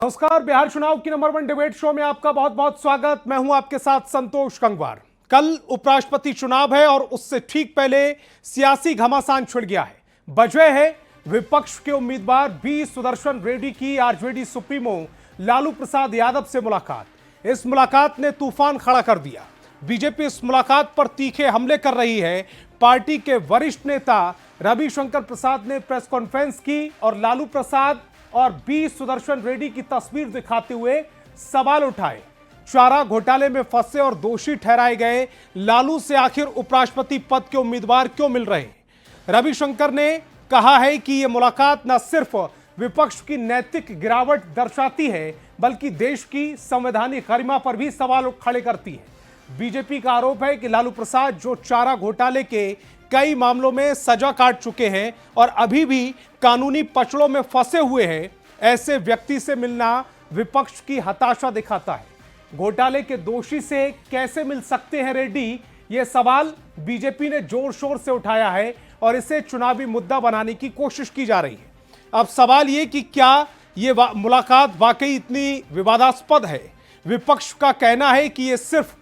नमस्कार, बिहार चुनाव की नंबर 1 डिबेट शो में आपका बहुत बहुत स्वागत। मैं हूं आपके साथ संतोष गंगवार। कल उपराष्ट्रपति चुनाव है और उससे ठीक पहले सियासी घमासान छिड़ गया है। वजह है विपक्ष के उम्मीदवार बी सुदर्शन रेड्डी की आरजेडी सुप्रीमो लालू प्रसाद यादव से मुलाकात। इस मुलाकात ने तूफान खड़ा कर दिया। बीजेपी इस मुलाकात पर तीखे हमले कर रही है। पार्टी के वरिष्ठ नेता रविशंकर प्रसाद ने प्रेस कॉन्फ्रेंस की और लालू प्रसाद और बी सुदर्शन रेड्डी की तस्वीर दिखाते हुए सवाल उठाए। चारा घोटाले में फंसे और दोषी ठहराए गए लालू से आखिर उपराष्ट्रपति पद के उम्मीदवार क्यों मिल रहे हैं? रविशंकर ने कहा है कि यह मुलाकात न सिर्फ विपक्ष की नैतिक गिरावट दर्शाती है बल्कि देश की संवैधानिक गरिमा पर भी सवाल खड़े करती है। बीजेपी का आरोप है कि लालू प्रसाद जो चारा घोटाले के कई मामलों में सजा काट चुके हैं और अभी भी कानूनी पचड़ों में फंसे हुए हैं, ऐसे व्यक्ति से मिलना विपक्ष की हताशा दिखाता है। घोटाले के दोषी से कैसे मिल सकते हैं रेड्डी, यह सवाल बीजेपी ने जोर शोर से उठाया है और इसे चुनावी मुद्दा बनाने की कोशिश की जा रही है। अब सवाल यह कि क्या यह मुलाकात वाकई इतनी विवादास्पद है? विपक्ष का कहना है कि यह सिर्फ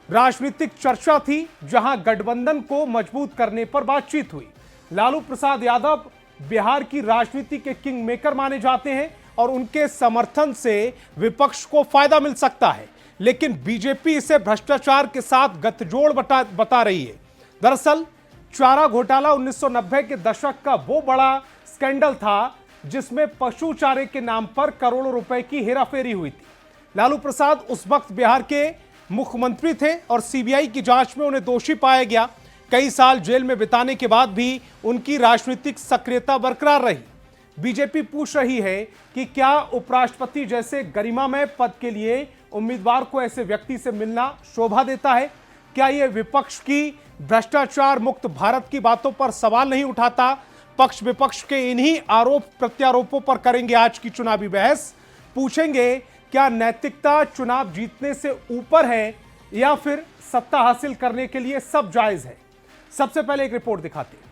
राजनीतिक चर्चा थी जहां गठबंधन को मजबूत करने पर बातचीत हुई। लालू प्रसाद यादव बिहार की राजनीति के किंग मेकर माने जाते हैं और उनके समर्थन से विपक्ष को फायदा मिल सकता है, लेकिन बीजेपी इसे भ्रष्टाचार के साथ गठजोड़ बता रही है। दरअसल चारा घोटाला 1990 के दशक का वो बड़ा स्कैंडल था जिसमें पशु चारे के नाम पर करोड़ों रुपए की हेराफेरी हुई थी। लालू प्रसाद उस वक्त बिहार के मुख्यमंत्री थे और सीबीआई की जांच में उन्हें दोषी पाया गया। कई साल जेल में बिताने के बाद भी उनकी राजनीतिक सक्रियता बरकरार रही। बीजेपी पूछ रही है कि क्या उपराष्ट्रपति जैसे गरिमामय पद के लिए उम्मीदवार को ऐसे व्यक्ति से मिलना शोभा देता है? क्या यह विपक्ष की भ्रष्टाचार मुक्त भारत की बातों पर सवाल नहीं उठाता? पक्ष विपक्ष के इन्हीं आरोप प्रत्यारोपों पर करेंगे आज की चुनावी बहस। पूछेंगे क्या नैतिकता चुनाव जीतने से ऊपर है या फिर सत्ता हासिल करने के लिए सब जायज है? सबसे पहले एक रिपोर्ट दिखाते हैं।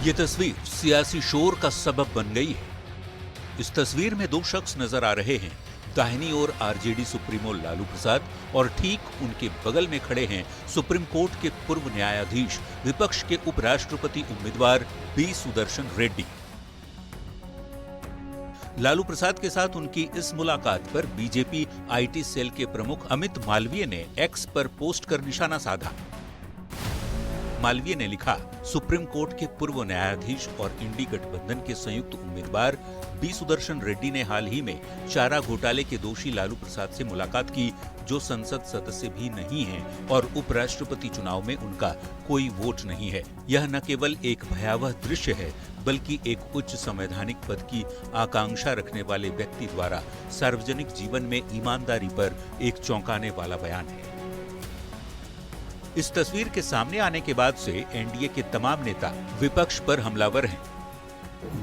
ये तस्वीर सियासी शोर का सबब बन गई है। इस तस्वीर में दो शख्स नजर आ रहे हैं। दाहिनी ओर आरजेडी सुप्रीमो लालू प्रसाद और ठीक उनके बगल में खड़े हैं सुप्रीम कोर्ट के पूर्व न्यायाधीश विपक्ष के उपराष्ट्रपति उम्मीदवार बी सुदर्शन रेड्डी। लालू प्रसाद के साथ उनकी इस मुलाकात पर बीजेपी आईटी सेल के प्रमुख अमित मालवीय ने एक्स पर पोस्ट कर निशाना साधा। मालवीय ने लिखा, सुप्रीम कोर्ट के पूर्व न्यायाधीश और इंडी गठबंधन के संयुक्त उम्मीदवार बी सुदर्शन रेड्डी ने हाल ही में चारा घोटाले के दोषी लालू प्रसाद से मुलाकात की, जो संसद सदस्य भी नहीं हैं और उपराष्ट्रपति चुनाव में उनका कोई वोट नहीं है। यह न केवल एक भयावह दृश्य है बल्कि एक उच्च संवैधानिक पद की आकांक्षा रखने वाले व्यक्ति द्वारा सार्वजनिक जीवन में ईमानदारी पर एक चौंकाने वाला बयान है। इस तस्वीर के सामने आने के बाद से एनडीए के तमाम नेता विपक्ष पर हमलावर हैं।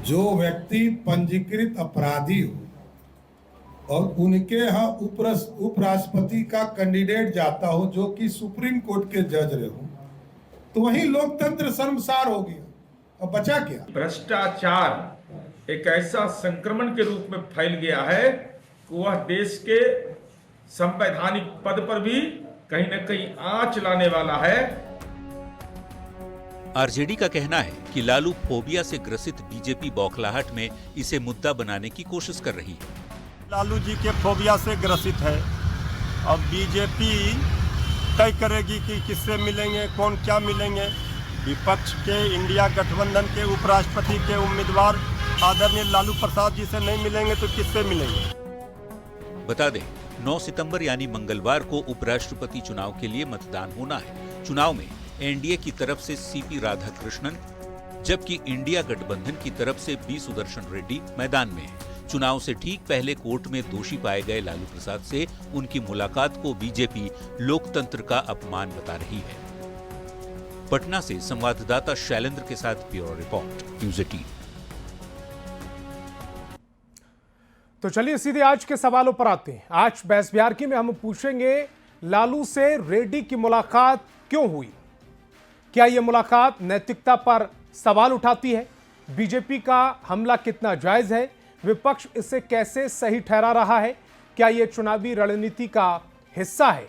जो व्यक्ति पंजीकृत अपराधी हो और उनके यहाँ उपराष्ट्रपति का कैंडिडेट जाता हो जो कि सुप्रीम कोर्ट के जज रहे हो, तो वही लोकतंत्र शर्मसार हो गया। अब बचा क्या? भ्रष्टाचार एक ऐसा संक्रमण के रूप में फैल गया है कि वह देश के संवैधानिक पद पर भी कहीं न कहीं आंच लाने वाला है। आरजेडी का कहना है कि लालू फोबिया से ग्रसित बीजेपी बौखलाहट में इसे मुद्दा बनाने की कोशिश कर रही है। लालू जी के फोबिया से ग्रसित है। अब बीजेपी तय करेगी कि किससे मिलेंगे, कौन क्या मिलेंगे। विपक्ष के इंडिया गठबंधन के उपराष्ट्रपति के उम्मीदवार आदरणीय लालू प्रसाद जी से नहीं मिलेंगे तो किससे मिलेंगे? बता दें, 9 सितंबर यानी मंगलवार को उपराष्ट्रपति चुनाव के लिए मतदान होना है। चुनाव में एनडीए की तरफ से सीपी राधाकृष्णन जबकि इंडिया गठबंधन की तरफ से बी सुदर्शन रेड्डी मैदान में है। चुनाव से ठीक पहले कोर्ट में दोषी पाए गए लालू प्रसाद से उनकी मुलाकात को बीजेपी लोकतंत्र का अपमान बता रही है। पटना से संवाददाता शैलेंद्र के साथ ब्यूरो रिपोर्ट, न्यूज़ 18। तो चलिए सीधे आज के सवालों पर आते हैं। आज बहस बिहार की में हम पूछेंगे लालू से रेड्डी की मुलाकात क्यों हुई? क्या यह मुलाकात नैतिकता पर सवाल उठाती है? बीजेपी का हमला कितना जायज है, विपक्ष इसे कैसे सही ठहरा रहा है, क्या यह चुनावी रणनीति का हिस्सा है?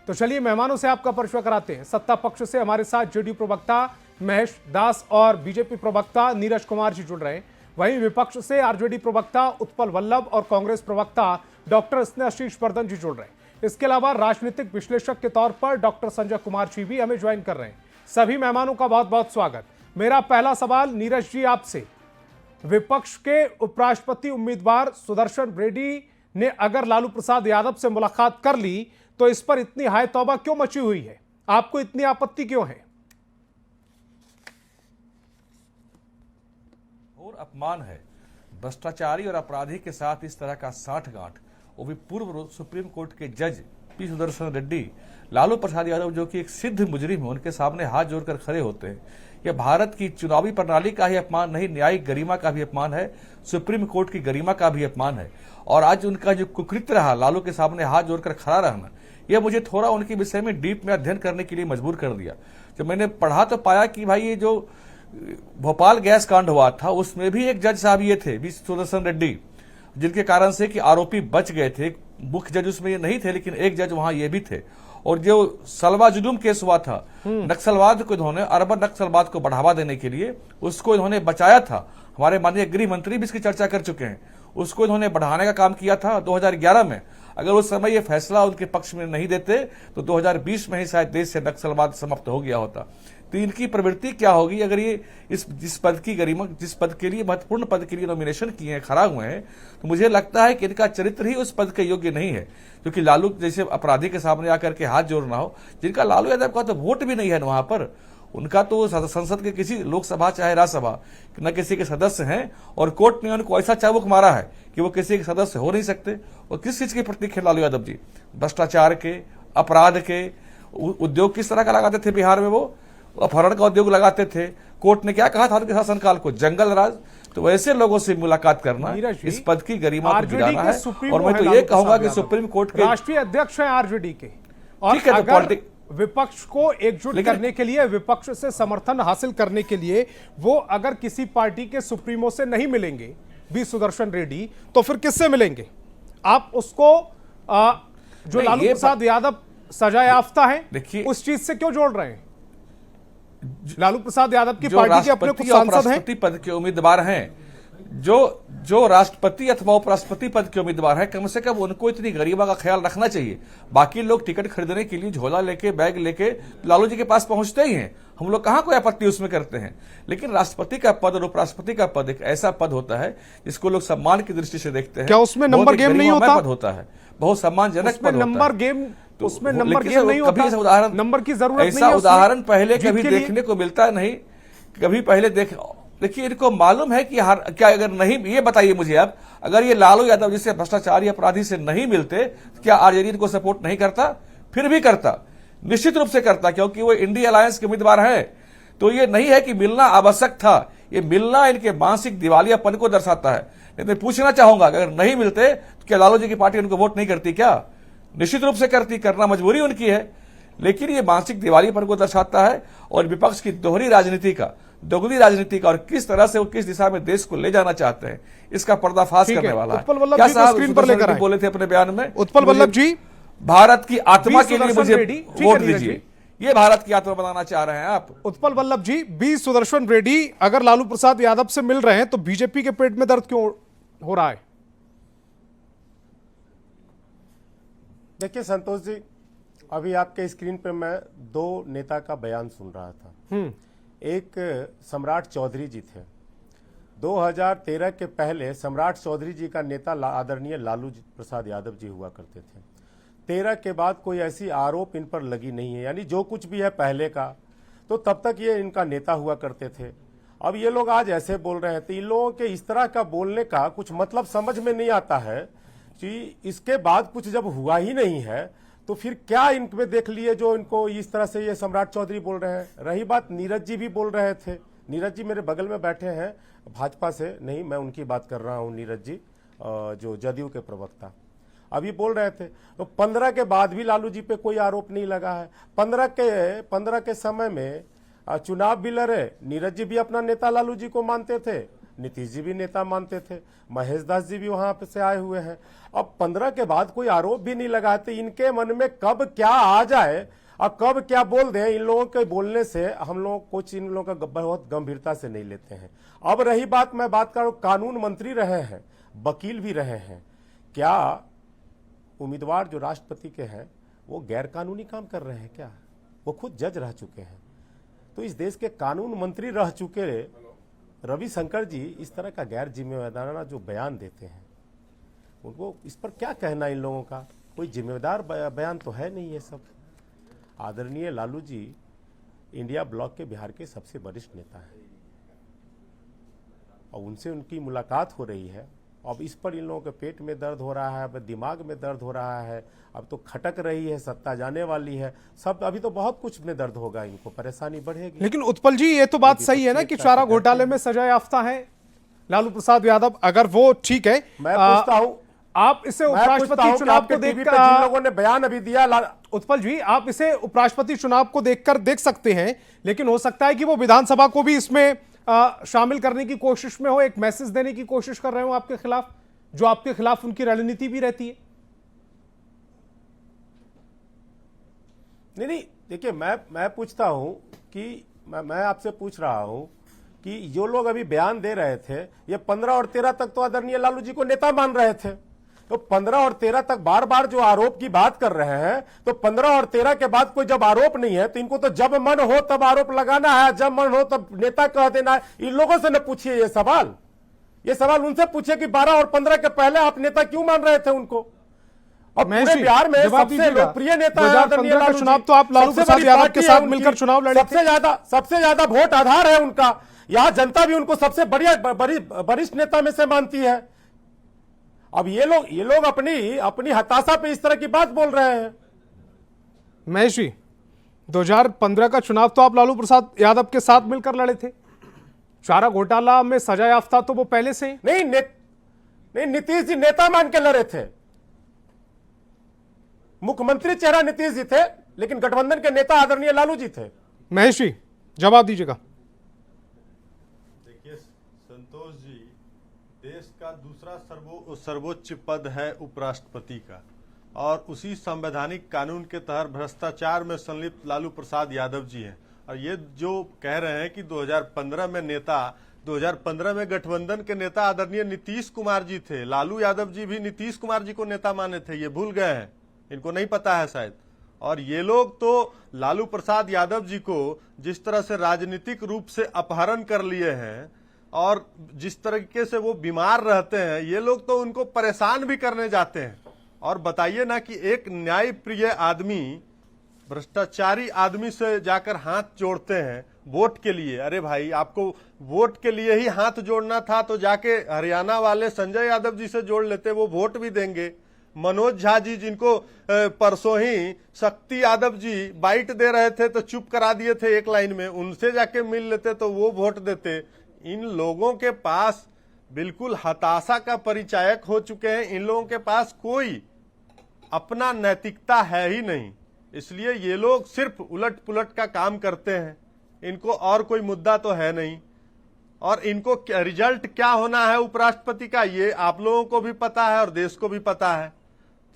तो चलिए मेहमानों से आपका परिचय कराते हैं। सत्ता पक्ष से हमारे साथ जेडीयू प्रवक्ता महेश दास और बीजेपी प्रवक्ता नीरज कुमार जी जुड़ रहे हैं। वहीं विपक्ष से आरजेडी प्रवक्ता उत्पल वल्लभ और कांग्रेस प्रवक्ता डॉक्टर स्नेहाशीष वर्धन जी जुड़ रहे हैं। इसके अलावा राजनीतिक विश्लेषक के तौर पर डॉक्टर संजय कुमार जी भी हमें ज्वाइन कर रहे हैं। सभी मेहमानों का बहुत बहुत स्वागत। मेरा पहला सवाल नीरज जी आपसे, विपक्ष के उपराष्ट्रपति उम्मीदवार सुदर्शन रेड्डी ने अगर लालू प्रसाद यादव से मुलाकात कर ली तो इस पर इतनी हाय तौबा क्यों मची हुई है? आपको इतनी आपत्ति क्यों है? और अपमान है भ्रष्टाचारी और अपराधी के साथ इस तरह का साठगांठ, वो भी पूर्व सुप्रीम कोर्ट के जज पी सुदर्शन रेड्डी, लालू प्रसाद यादव जो कि एक सिद्ध मुजरिम है, उनके सामने हाथ जोड़कर खड़े होते हैं। यह भारत की चुनावी प्रणाली का ही अपमान नहीं, न्यायिक गरिमा का भी अपमान है, सुप्रीम कोर्ट की गरिमा का भी अपमान है। और आज उनका जो कुकृत्य रहा, लालू के सामने हाथ जोड़कर खड़ा रहना, यह मुझे थोड़ा उनके विषय में डीप में अध्ययन करने के लिए मजबूर कर दिया। जब मैंने पढ़ा तो पाया कि भाई ये जो भोपाल गैस कांड हुआ था उसमें भी एक जज साहब ये थे वी सुदर्शन रेड्डी, जिनके कारण से कि आरोपी बच गए थे। मुख्य जज उसमें ये नहीं थे लेकिन एक जज वहां ये भी थे। और जो सलवा जुलूम केस हुआ था, नक्सलवाद को इन्होंने, अरबन नक्सलवाद को बढ़ावा देने के लिए उसको इन्होंने बचाया था। हमारे माननीय गृह मंत्री भी इसकी चर्चा कर चुके हैं। उसको इन्होंने बढ़ाने का काम किया था 2011 में। अगर उस समय ये फैसला उनके पक्ष में नहीं देते तो 2020 में ही शायद देश से नक्सलवाद समाप्त हो गया होता। तो इनकी प्रवृत्ति क्या होगी अगर ये जिस पद की गरिमा, जिस पद के लिए, महत्वपूर्ण पद के लिए नॉमिनेशन किए हैं, खड़ा हुए हैं, तो मुझे लगता है कि इनका चरित्र ही उस पद के योग्य नहीं है। क्योंकि लालू जैसे अपराधी के सामने आकर के हाथ जोड़ना हो, जिनका लालू यादव का तो वोट भी नहीं है वहां पर, उनका तो संसद के किसी लोकसभा चाहे राज्यसभा न किसी के सदस्य हैं, और कोर्ट ने उनको ऐसा चाबुक मारा है कि वो किसी के सदस्य हो नहीं सकते। और किस चीज के प्रतीक है लालू यादव जी? भ्रष्टाचार के, अपराध के। उद्योग किस तरह का लगाते थे बिहार में? वो अपहरण का उद्योग लगाते थे। कोर्ट ने क्या कहा था उनके शासनकाल को? जंगल राज। तो वैसे लोगों से मुलाकात करना इस पद की गरिमा को गिराना है। और मैं तो ये कहूंगा कि सुप्रीम कोर्ट के राष्ट्रीय अध्यक्ष हैं आरजेडी के, और ठीक है, तो अगर विपक्ष को एकजुट करने के लिए, विपक्ष से समर्थन हासिल करने के लिए वो अगर किसी पार्टी के सुप्रीमो से नहीं मिलेंगे वी सुदर्शन रेड्डी, तो फिर किससे मिलेंगे? आप उसको जो लालू प्रसाद यादव सजा याफ्ता है उस चीज से क्यों जोड़ रहे हैं? लालू प्रसाद यादव की पार्टी के अपने कुछ सांसद हैं, पद के उम्मीदवार हैं, जो राष्ट्रपति अथवा उपराष्ट्रपति पद के उम्मीदवार है, कम से कम उनको इतनी गरिमा का ख्याल रखना चाहिए। बाकी लोग टिकट खरीदने के लिए झोला लेके, बैग लेके लालू जी के पास पहुंचते ही हैं, हम लोग कहां कोई आपत्ति उसमें करते हैं। लेकिन राष्ट्रपति का पद और उपराष्ट्रपति का पद एक ऐसा पद होता है जिसको लोग सम्मान की दृष्टि से देखते हैं। क्या उसमें नंबर गेम नहीं होता है? बहुत सम्मानजनक पद नंबर गेम, उसमें नंबर गेम नहीं होता। ऐसा उदाहरण, नंबर की जरूरत नहीं है। ऐसा उदाहरण पहले कभी देखने को मिलता नहीं, कभी पहले देखिए इनको मालूम है कि क्या अगर नहीं, ये बताइए मुझे आप, अगर ये लालू यादव जैसे भ्रष्टाचारी अपराधी से नहीं मिलते तो क्या आरजेडी इनको सपोर्ट नहीं करता? फिर भी करता, निश्चित रूप से करता, क्योंकि वो इंडिया अलायंस के उम्मीदवार हैं। तो ये नहीं है कि मिलना आवश्यक था, ये मिलना इनके मानसिक दिवालियापन को दर्शाता है। लेकिन मैं पूछना चाहूंगा, अगर नहीं मिलते तो क्या लालू जी की पार्टी उनको वोट नहीं करती? क्या निश्चित रूप से करती, करना मजबूरी उनकी है। लेकिन ये मानसिक दिवालियापन को दर्शाता है और विपक्ष की दोहरी राजनीति का, दोगली राजनीति का, और किस तरह से वो किस दिशा में देश को ले जाना चाहते हैं, इसका पर्दाफाश करने वाला है। उत्पल वल्लभ जी को स्क्रीन पर लेकर आए। बोले थे अपने बयान में, उत्पल वल्लभ जी, भारत की आत्मा के लिए मुझे वोट दीजिए, ये भारत की आत्मा बनाना चाह रहे हैं आप। उत्पल वल्लभ जी, बी सुदर्शन रेड्डी अगर लालू प्रसाद यादव से मिल रहे हैं तो बीजेपी के पेट में दर्द क्यों हो रहा है? देखिए संतोष जी, अभी आपके स्क्रीन पे मैं दो नेता का बयान सुन रहा था। एक सम्राट चौधरी जी थे। 2013 के पहले सम्राट चौधरी जी का नेता आदरणीय लालू प्रसाद यादव जी हुआ करते थे। 13 के बाद कोई ऐसी आरोप इन पर लगी नहीं है, यानी जो कुछ भी है पहले का, तो तब तक ये इनका नेता हुआ करते थे। अब ये लोग आज ऐसे बोल रहे हैं, तो इन लोगों के इस तरह का बोलने का कुछ मतलब समझ में नहीं आता है कि इसके बाद कुछ जब हुआ ही नहीं है तो फिर क्या इनमें देख लिए जो इनको इस तरह से ये सम्राट चौधरी बोल रहे हैं। रही बात, नीरज जी भी बोल रहे थे। नीरज जी मेरे बगल में बैठे हैं, भाजपा से नहीं, मैं उनकी बात कर रहा हूं। नीरज जी जो जदयू के प्रवक्ता अभी बोल रहे थे, तो 15 के बाद भी लालू जी पे कोई आरोप नहीं लगा है। 15 के समय में चुनाव भी लड़े। नीरज जी भी अपना नेता लालू जी को मानते थे, नीतीश जी भी नेता मानते थे, महेश दास जी भी वहां से आए हुए हैं। अब 15 के बाद कोई आरोप भी नहीं लगाते। इनके मन में कब क्या आ जाए और कब क्या बोल दें, इन लोगों के बोलने से हम लोग कुछ इन लोगों का बहुत गंभीरता से नहीं लेते हैं। अब रही बात, मैं बात कर रहा हूं, कानून मंत्री रहे हैं, वकील भी रहे हैं, क्या उम्मीदवार जो राष्ट्रपति के हैं वो गैर कानूनी काम कर रहे हैं क्या? वो खुद जज रह चुके हैं। तो इस देश के कानून मंत्री रह चुके रविशंकर जी इस तरह का गैर जिम्मेदाराना जो बयान देते हैं, उनको इस पर क्या कहना इन लोगों का? कोई जिम्मेदार बयान तो है नहीं ये सब। आदरणीय लालू जी इंडिया ब्लॉक के बिहार के सबसे वरिष्ठ नेता हैं और उनसे उनकी मुलाकात हो रही है। अब इस पर इन लोगों के पेट में दर्द हो रहा है, अब दिमाग में दर्द हो रहा है, अब तो खटक रही है, सत्ता जाने वाली है, सब अभी तो बहुत कुछ में दर्द होगा, इनको परेशानी बढ़ेगी। लेकिन उत्पल जी ये तो बात सही है ना कि चारा घोटाले में सजा याफ्ता है लालू प्रसाद यादव, अगर वो ठीक है। मैं पूछता हूं, आप इसे उपराष्ट्रपति चुनाव को देखकर जिन लोगों ने बयान अभी दिया, उत्पल जी आप इसे उपराष्ट्रपति चुनाव को देखकर देख सकते हैं, लेकिन हो सकता है कि वो विधानसभा को भी इसमें शामिल करने की कोशिश में हो, एक मैसेज देने की कोशिश कर रहे हो आपके खिलाफ, जो आपके खिलाफ उनकी रणनीति भी रहती है। नहीं, देखिए मैं पूछता हूं कि मैं आपसे पूछ रहा हूं कि जो लोग अभी बयान दे रहे थे, ये 15 और 13 तक तो आदरणीय लालू जी को नेता मान रहे थे, तो 15 और 13 तक बार बार जो आरोप की बात कर रहे हैं, तो 15 और 13 के बाद कोई जब आरोप नहीं है तो इनको तो जब मन हो तब आरोप लगाना है, जब मन हो तब नेता कह देना है। इन लोगों से न पूछिए ये सवाल उनसे पूछिए कि 12 और 15 के पहले आप नेता क्यों मान रहे थे उनको। और पूरे बिहार में सबसे लोकप्रिय नेता है आदरणीय लालू जी। चुनाव तो आप लालू प्रसाद यादव के साथ मिलकर चुनाव लड़े थे। सबसे ज्यादा वोट आधार है उनका, यहां जनता भी उनको सबसे वरिष्ठ नेता में से मानती है। अब ये लोग अपनी हताशा पे इस तरह की बात बोल रहे हैं। महेश जी 2015 का चुनाव तो आप लालू प्रसाद यादव के साथ मिलकर लड़े थे, चारा घोटाला में सजा याफ्ता तो वो पहले से नहीं नीतीश जी नेता मान के लड़े थे, मुख्यमंत्री चेहरा नीतीश जी थे, लेकिन गठबंधन के नेता आदरणीय लालू जी थे। महेश जी जवाब दीजिएगा। देखिए संतोष जी, देश का दूसरा सर्वोच्च पद है उपराष्ट्रपति का, और उसी संवैधानिक कानून के तहत भ्रष्टाचार में संलिप्त लालू प्रसाद यादव जी हैं। और ये जो कह रहे हैं कि 2015 में गठबंधन के नेता आदरणीय नीतीश कुमार जी थे, लालू यादव जी भी नीतीश कुमार जी को नेता माने थे, ये भूल गए हैं, इनको नहीं पता है शायद। और ये लोग तो लालू प्रसाद यादव जी को जिस तरह से राजनीतिक रूप से अपहरण कर लिए हैं और जिस तरीके से वो बीमार रहते हैं, ये लोग तो उनको परेशान भी करने जाते हैं। और बताइए ना कि एक न्याय प्रिय आदमी भ्रष्टाचारी आदमी से जाकर हाथ जोड़ते हैं वोट के लिए। अरे भाई, आपको वोट के लिए ही हाथ जोड़ना था तो जाके हरियाणा वाले संजय यादव जी से जोड़ लेते, वो वोट भी देंगे। मनोज झा जी, जिनको परसों ही शक्ति यादव जी बाइट दे रहे थे तो चुप करा दिए थे एक लाइन में, उनसे जाके मिल लेते तो वो वोट देते। इन लोगों के पास बिल्कुल हताशा का परिचायक हो चुके हैं, इन लोगों के पास कोई अपना नैतिकता है ही नहीं, इसलिए ये लोग सिर्फ उलट पुलट का काम करते हैं, इनको और कोई मुद्दा तो है नहीं। और इनको रिजल्ट क्या होना है उपराष्ट्रपति का, ये आप लोगों को भी पता है और देश को भी पता है।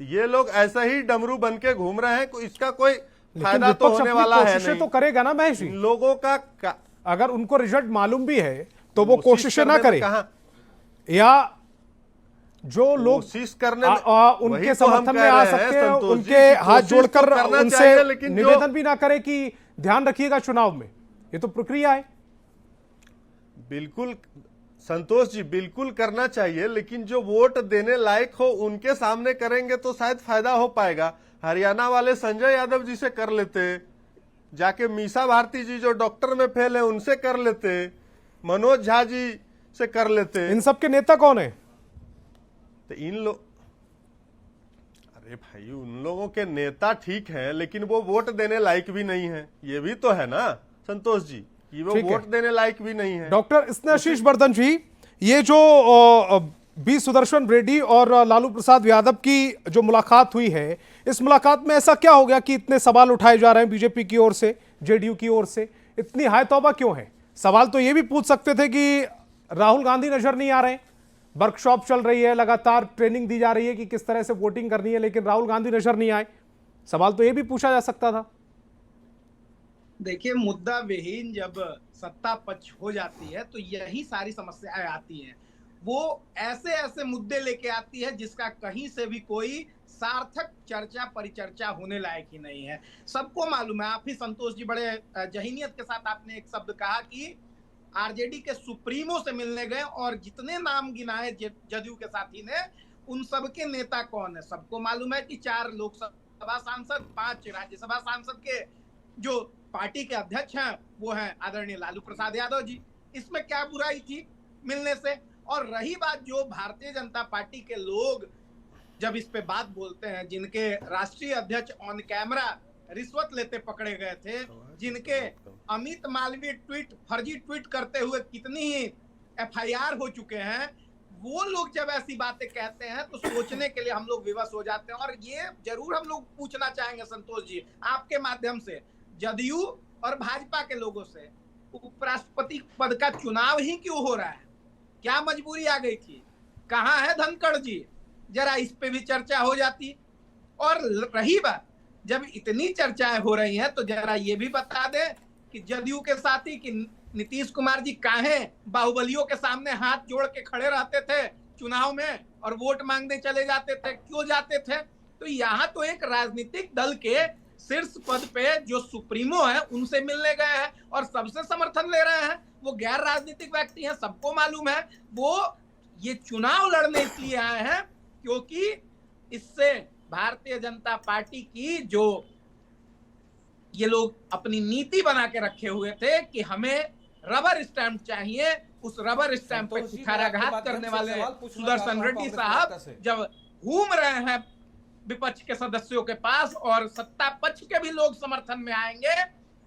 तो ये लोग ऐसे ही डमरू बन के घूम रहे हैं, इसका कोई फायदा तो होने वाला है नहीं। तो करेगा ना महेश जी, इन लोगों का अगर उनको रिजल्ट मालूम भी है तो वो कोशिशें ना करे, या जो लोग कोशिश करने उनके समर्थन में आ सकते हैं उनके हाथ जोड़कर उनसे निवेदन भी ना करे कि ध्यान रखिएगा चुनाव में, ये तो प्रक्रिया है। बिल्कुल संतोष जी, बिल्कुल करना चाहिए, लेकिन जो वोट देने लायक हो उनके सामने करेंगे तो शायद फायदा हो पाएगा। हरियाणा वाले संजय यादव जी से कर लेते, जाके मीसा भारती जी जो डॉक्टर में फेल है उनसे कर लेते, मनोज झा जी से कर लेते। इन सब के नेता कौन है? तो इन लोग, अरे भाई, उन लोगों के नेता ठीक है, लेकिन वो वोट देने लायक भी नहीं है, ये भी तो है ना संतोष जी, ये वो वोट देने लायक भी नहीं है। डॉक्टर स्नेहाशीष वर्धन जी, ये जो बी सुदर्शन रेड्डी और लालू प्रसाद यादव की जो मुलाकात हुई है, इस मुलाकात में ऐसा क्या हो गया कि इतने सवाल उठाए जा रहे हैं बीजेपी की ओर से, जेडीयू की ओर से? इतनी हाय तौबा क्यों है? सवाल तो ये भी पूछ सकते थे कि राहुल गांधी नजर नहीं आ रहे, वर्कशॉप चल रही है, लगातार ट्रेनिंग दी जा रही है कि किस तरह से वोटिंग करनी है, लेकिन राहुल गांधी नजर नहीं आए। सवाल तो ये भी पूछा जा सकता था। देखिए, मुद्दा विहीन जब सत्ता पक्ष हो जाती है तो यही सारी समस्याएं आती हैं। वो ऐसे ऐसे मुद्दे लेके आती है जिसका कहीं से भी कोई सार्थक चर्चा परिचर्चा होने लायक ही नहीं है। सबको मालूम है, आप ही संतोष जी बड़े जहीनियत के साथ आपने एक शब्द कहा कि आरजेडी के सुप्रीमो से मिलने गए और जितने नाम गिनाए जदयू के साथी ने, उन सबके नेता कौन है सबको मालूम है कि 4 लोकसभा सांसद, 5 राज्यसभा सांसद के जो पार्टी के अध्यक्ष हैं वो हैं आदरणीय लालू प्रसाद यादव जी। इसमें क्या बुराई थी मिलने से? और रही बात जो भारतीय जनता पार्टी के लोग जब इस पे बात बोलते हैं, जिनके राष्ट्रीय अध्यक्ष ऑन कैमरा रिश्वत लेते पकड़े गए थे, जिनके अमित मालवीय फर्जी ट्वीट करते हुए कितनी ही एफआईआर हो चुके हैं, वो लोग जब ऐसी बातें कहते हैं तो सोचने के लिए हम लोग विवश हो जाते हैं। और ये जरूर हम लोग पूछना चाहेंगे संतोष जी आपके माध्यम से, जदयू और भाजपा के लोगों से, उपराष्ट्रपति पद का चुनाव ही क्यों हो रहा है? क्या मजबूरी आ गई थी? कहाँ है धनखड़ जी? जरा इस पे भी चर्चा हो जाती। और रही बात, जब इतनी चर्चाएं हो रही हैं तो जरा ये भी बता दें कि जदयू के साथी कि नीतीश कुमार जी काहे बाहुबलियों के सामने हाथ जोड़ के खड़े रहते थे चुनाव में और वोट मांगने चले जाते थे? क्यों जाते थे? तो यहाँ तो एक राजनीतिक दल के शीर्ष पद पे जो सुप्रीमो है उनसे मिलने गए हैं और सबसे समर्थन ले रहे हैं। वो गैर राजनीतिक व्यक्ति हैं, सबको मालूम है। वो ये चुनाव लड़ने इसलिए आए हैं क्योंकि इससे भारतीय जनता पार्टी की जो ये लोग अपनी नीति बना के रखे हुए थे कि हमें रबर स्टैंप चाहिए, उस रबर स्टैंप पे कुठाराघात करने वाले सुदर्शन रेड्डी साहब जब घूम रहे हैं विपक्ष के सदस्यों के पास और सत्ता पक्ष के भी लोग समर्थन में आएंगे,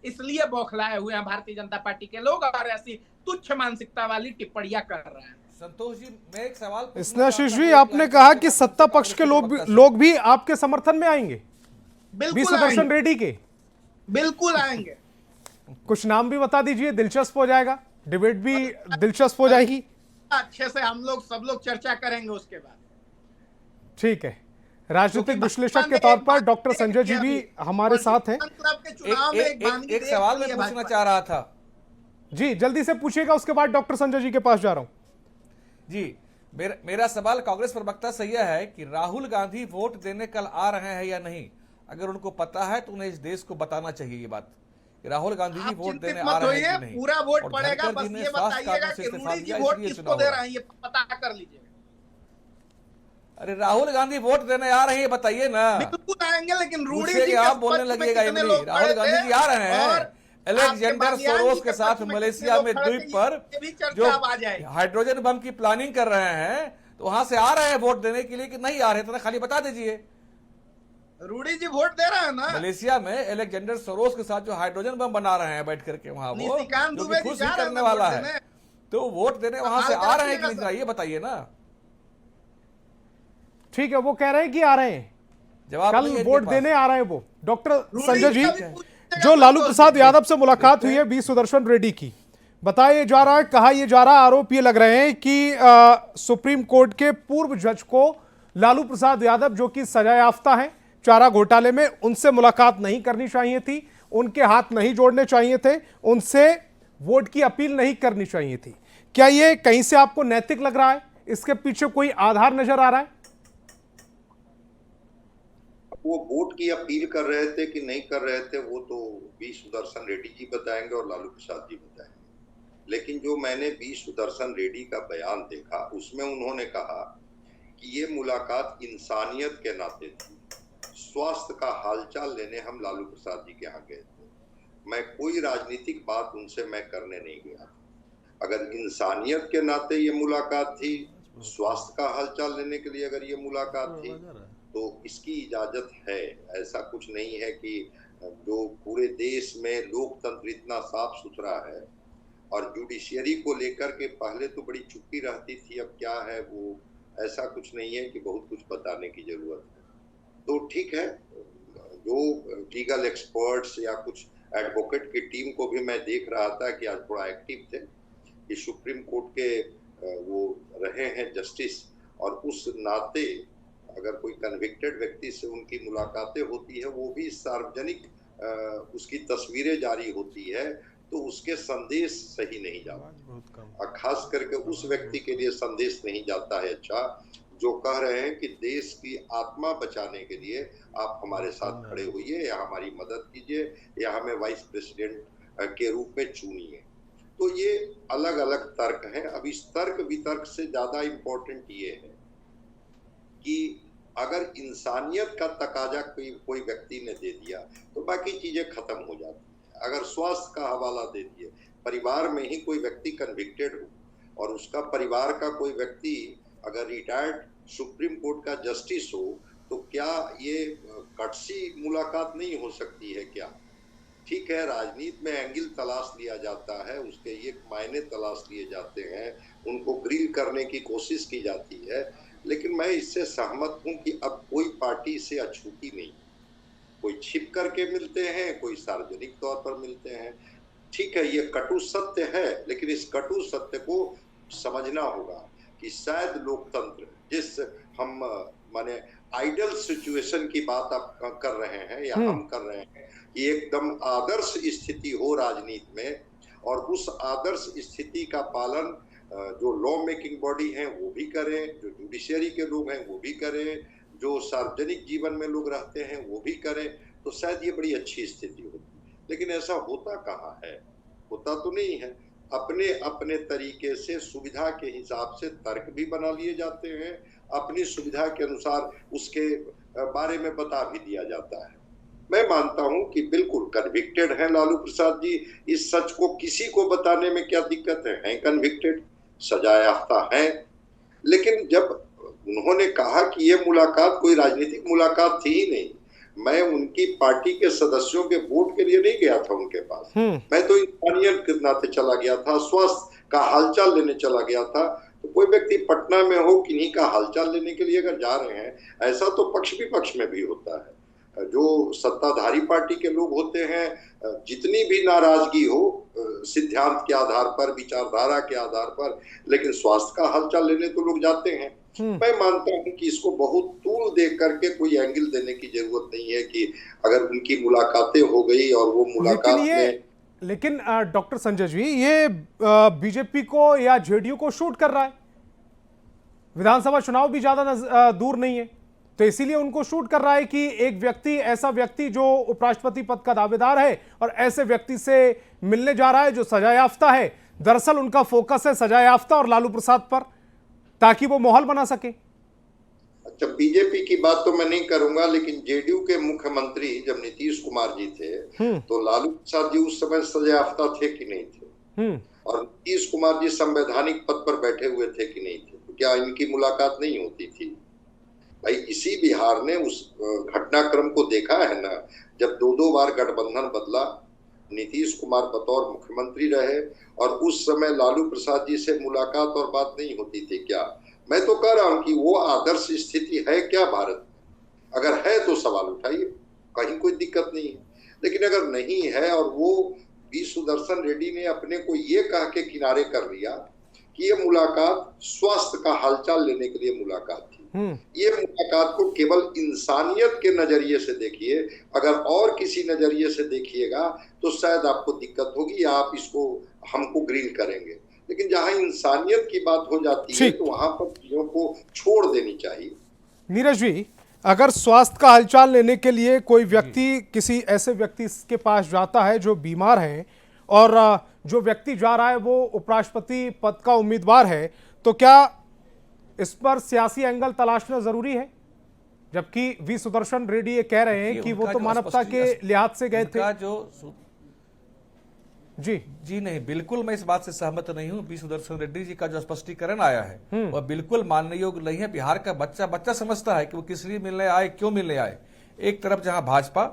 इसलिए बौखलाए हुए हैं भारतीय जनता पार्टी के लोग और ऐसी तुच्छ मानसिकता वाली टिप्पणियां कर रहे हैं। संतोष जी, मैं एक सवाल स्नेहाशीष जी, आपने कहा कि सत्ता पक्ष के लोग भी आपके समर्थन में आएंगे, बिल्कुल सुदर्शन रेड्डी के बिल्कुल आएंगे। कुछ नाम भी बता दीजिए, दिलचस्प हो जाएगा, डिबेट भी दिलचस्प हो जाएगी। अच्छे से हम लोग सब लोग चर्चा करेंगे उसके बाद। ठीक है, राजनीतिक विश्लेषक के तौर पर डॉक्टर संजय जी भी हमारे साथ हैं। एक सवाल मैं पूछना चाह रहा था जी, जल्दी से पूछिएगा, उसके बाद डॉक्टर संजय जी के पास जा रहा हूं। जी, मेरा सवाल कांग्रेस प्रवक्ता से यह है कि राहुल गांधी वोट देने कल आ रहे हैं या नहीं? अगर उनको पता है तो उन्हें इस देश को बताना चाहिए ये बात कि राहुल गांधी जी वोट देने आ रहे हैं कि नहीं। पूरा वोट पड़ेगा, बस ये बताइएगा कि रूडी जी वोट किसको दे रहे हैं, ये पता कर लीजिए। अरे राहुल गांधी वोट देने आ रहे हैं बताइए ना। बिल्कुल आएंगे, लेकिन रूडी जी आप बोलने लगिएगा राहुल गांधी जी आ रहे हैं अलेक्जेंडर सोरोस के साथ मलेशिया में द्वीप पर जो हाइड्रोजन बम की प्लानिंग कर रहे हैं, तो वहां से आ रहे हैं वोट देने के लिए कि नहीं आ रहे? तो खाली बता दीजिए। रूडी जी वोट दे रहे हैं ना मलेशिया में अलेक्जेंडर सोरोस के साथ जो हाइड्रोजन बम बना रहे हैं बैठ करके वहां, वो जो कि खुश भी करने वाला है, तो वोट देने वहां से आ रहे हैं कि नहीं, ये बताइए ना। ठीक है, वो कह रहे हैं कि आ रहे हैं, कल वोट देने आ रहे हैं वो। डॉक्टर संजय जी, जो लालू प्रसाद यादव से मुलाकात हुई है बी सुदर्शन रेड्डी की, बताया जा रहा है, कहा यह जा रहा, आरोप ये लग रहे हैं कि सुप्रीम कोर्ट के पूर्व जज को लालू प्रसाद यादव, जो कि सजायाफ्ता हैं चारा घोटाले में, उनसे मुलाकात नहीं करनी चाहिए थी, उनके हाथ नहीं जोड़ने चाहिए थे, उनसे वोट की अपील नहीं करनी चाहिए थी। क्या यह कहीं से आपको नैतिक लग रहा है? इसके पीछे कोई आधार नजर आ रहा है? वो वोट की अपील कर रहे थे कि नहीं कर रहे थे, वो तो बी सुदर्शन रेड्डी जी बताएंगे और लालू प्रसाद जी बताएंगे। लेकिन जो मैंने बी सुदर्शन रेड्डी का बयान देखा, उसमें उन्होंने कहा कि ये मुलाकात इंसानियत के नाते थी, स्वास्थ्य का हालचाल लेने हम लालू प्रसाद जी के यहाँ गए थे। मैं कोई राजनीतिक बात उनसे मैं करने नहीं गया। अगर इंसानियत के नाते ये मुलाकात थी, स्वास्थ्य का हालचाल लेने के लिए अगर ये मुलाकात थी, तो इसकी इजाजत है। ऐसा कुछ नहीं है कि जो पूरे देश में लोकतंत्र इतना साफ सुथरा है और जुडिशियरी को लेकर के पहले तो बड़ी चुप्पी रहती थी, अब क्या है वो, ऐसा कुछ नहीं है कि बहुत कुछ बताने की जरूरत है। तो ठीक है, जो लीगल एक्सपर्ट्स या कुछ एडवोकेट की टीम को भी मैं देख रहा था कि आज थोड़ा एक्टिव थे कि सुप्रीम कोर्ट के वो रहे हैं जस्टिस, और उस नाते अगर कोई कन्विक्टेड व्यक्ति से उनकी मुलाकातें होती है, वो भी सार्वजनिक उसकी तस्वीरें जारी होती है, तो उसके संदेश सही नहीं जाता। खास करके उस व्यक्ति के लिए संदेश नहीं जाता है अच्छा, जो कह रहे हैं कि देश की आत्मा बचाने के लिए आप हमारे साथ खड़े होइए या हमारी मदद कीजिए या हमें वाइस प्रेसिडेंट के रूप में चुनिए। तो ये अलग अलग तर्क हैं। अब इस तर्क वितर्क से ज्यादा इम्पोर्टेंट ये है कि अगर इंसानियत का तकाजा कोई व्यक्ति ने दे दिया तो बाकी चीजें खत्म हो जाती है। अगर स्वास्थ्य का हवाला दे दिए, परिवार में ही कोई व्यक्ति कन्विक्टेड हो और उसका परिवार का कोई व्यक्ति अगर रिटायर्ड सुप्रीम कोर्ट का जस्टिस हो, तो क्या ये कटसी मुलाकात नहीं हो सकती है क्या? ठीक है, राजनीति में एंगल तलाश लिया जाता है, उसके ये मायने तलाश लिए जाते हैं, उनको ग्रिल करने की कोशिश की जाती है, लेकिन मैं इससे सहमत हूं कि अब कोई पार्टी से अछूती नहीं। कोई छिप करके मिलते हैं, कोई सार्वजनिक तौर पर मिलते हैं। ठीक है, ये कटु सत्य है, लेकिन इस कटु सत्य को समझना होगा कि शायद लोकतंत्र, जिस हम माने आइडियल सिचुएशन की बात आप कर रहे हैं या हम कर रहे हैं, कि एकदम आदर्श स्थिति हो राजनीति में, और उस आदर्श स्थिति का पालन जो लॉ मेकिंग बॉडी हैं वो भी करें, जो जुडिशियरी के लोग हैं वो भी करें, जो सार्वजनिक जीवन में लोग रहते हैं वो भी करें, तो शायद ये बड़ी अच्छी स्थिति होती। लेकिन ऐसा होता कहाँ है? होता तो नहीं है। अपने अपने तरीके से सुविधा के हिसाब से तर्क भी बना लिए जाते हैं, अपनी सुविधा के अनुसार उसके बारे में बता भी दिया जाता है। मैं मानता हूं कि बिल्कुल कन्विक्टेड हैं लालू प्रसाद जी। इस सच को किसी को बताने में क्या दिक्कत है? हैं कन्विक्टेड, सजा याफ्ता हैं। लेकिन जब उन्होंने कहा कि ये मुलाकात कोई राजनीतिक मुलाकात थी ही नहीं, मैं उनकी पार्टी के सदस्यों के वोट के लिए नहीं गया था उनके पास, मैं तो इंसानियत के नाते चला गया था, स्वास्थ्य का हालचाल लेने चला गया था। तो कोई व्यक्ति पटना में हो, किन्हीं का हालचाल लेने के लिए अगर जा रहे हैं, ऐसा तो पक्ष विपक्ष में भी होता है। जो सत्ताधारी पार्टी के लोग होते हैं, जितनी भी नाराजगी हो सिद्धांत के आधार पर, विचारधारा के आधार पर, लेकिन स्वास्थ्य का हालचाल लेने तो लोग जाते हैं। मैं मानता हूं कि इसको बहुत तूल देख करके कोई एंगल देने की जरूरत नहीं है कि अगर उनकी मुलाकातें हो गई और वो मुलाकात में। लेकिन डॉक्टर संजय जी, ये बीजेपी को या जेडीयू को शूट कर रहा है। विधानसभा चुनाव भी ज्यादा दूर नहीं है, तो इसीलिए उनको शूट कर रहा है कि एक व्यक्ति, ऐसा व्यक्ति जो उपराष्ट्रपति पद का दावेदार है और ऐसे व्यक्ति से मिलने जा रहा है जो सजायाफ्ता है। दरअसल उनका फोकस है सजायाफ्ता और लालू प्रसाद पर, ताकि वो माहौल बना सके। अच्छा, बीजेपी की बात तो मैं नहीं करूंगा, लेकिन जेडीयू के मुख्यमंत्री जब नीतीश कुमार जी थे, तो लालू प्रसाद जी उस समय सजायाफ्ता थे कि नहीं थे? और नीतीश कुमार जी संवैधानिक पद पर बैठे हुए थे कि नहीं थे? तो क्या इनकी मुलाकात नहीं होती थी? भाई, इसी बिहार ने उस घटनाक्रम को देखा है ना, जब दो बार गठबंधन बदला, नीतीश कुमार बतौर मुख्यमंत्री रहे, और उस समय लालू प्रसाद जी से मुलाकात और बात नहीं होती थी क्या? मैं तो कह रहा हूं कि वो आदर्श स्थिति है क्या भारत में? अगर है तो सवाल उठाइए, कहीं कोई दिक्कत नहीं है। लेकिन अगर नहीं है और वो वी सुदर्शन रेड्डी ने अपने को ये कह के किनारे कर लिया कि ये मुलाकात स्वास्थ्य का हालचाल लेने के लिए मुलाकात थी, ये मुलाकात को केवल इंसानियत के नजरिए से देखिए, अगर और किसी नजरिए से देखिएगा तो शायद आपको दिक्कत होगी या आप इसको हमको ग्रिल करेंगे। लेकिन जहां इंसानियत की बात हो जाती है तो वहां पर चीजों को छोड़ देनी चाहिए। नीरज जी, अगर स्वास्थ्य का हालचाल लेने के लिए कोई व्यक्ति किसी ऐसे व्यक्ति के पास जाता है जो बीमार है, और जो व्यक्ति जा रहा है वो उपराष्ट्रपति पद का उम्मीदवार है, तो क्या इस पर सियासी एंगल तलाशना जरूरी है? जबकि वी सुदर्शन रेड्डी ये कह रहे हैं कि वो तो मानवता के लिहाज से गए थे। जी नहीं, बिल्कुल मैं इस बात से सहमत नहीं हूं। वी सुदर्शन रेड्डी जी का जो स्पष्टीकरण आया है वह बिल्कुल मानने योग्य नहीं है। बिहार का बच्चा समझता है कि वो किस लिए मिलने आए, क्यों मिलने आए। एक तरफ जहां भाजपा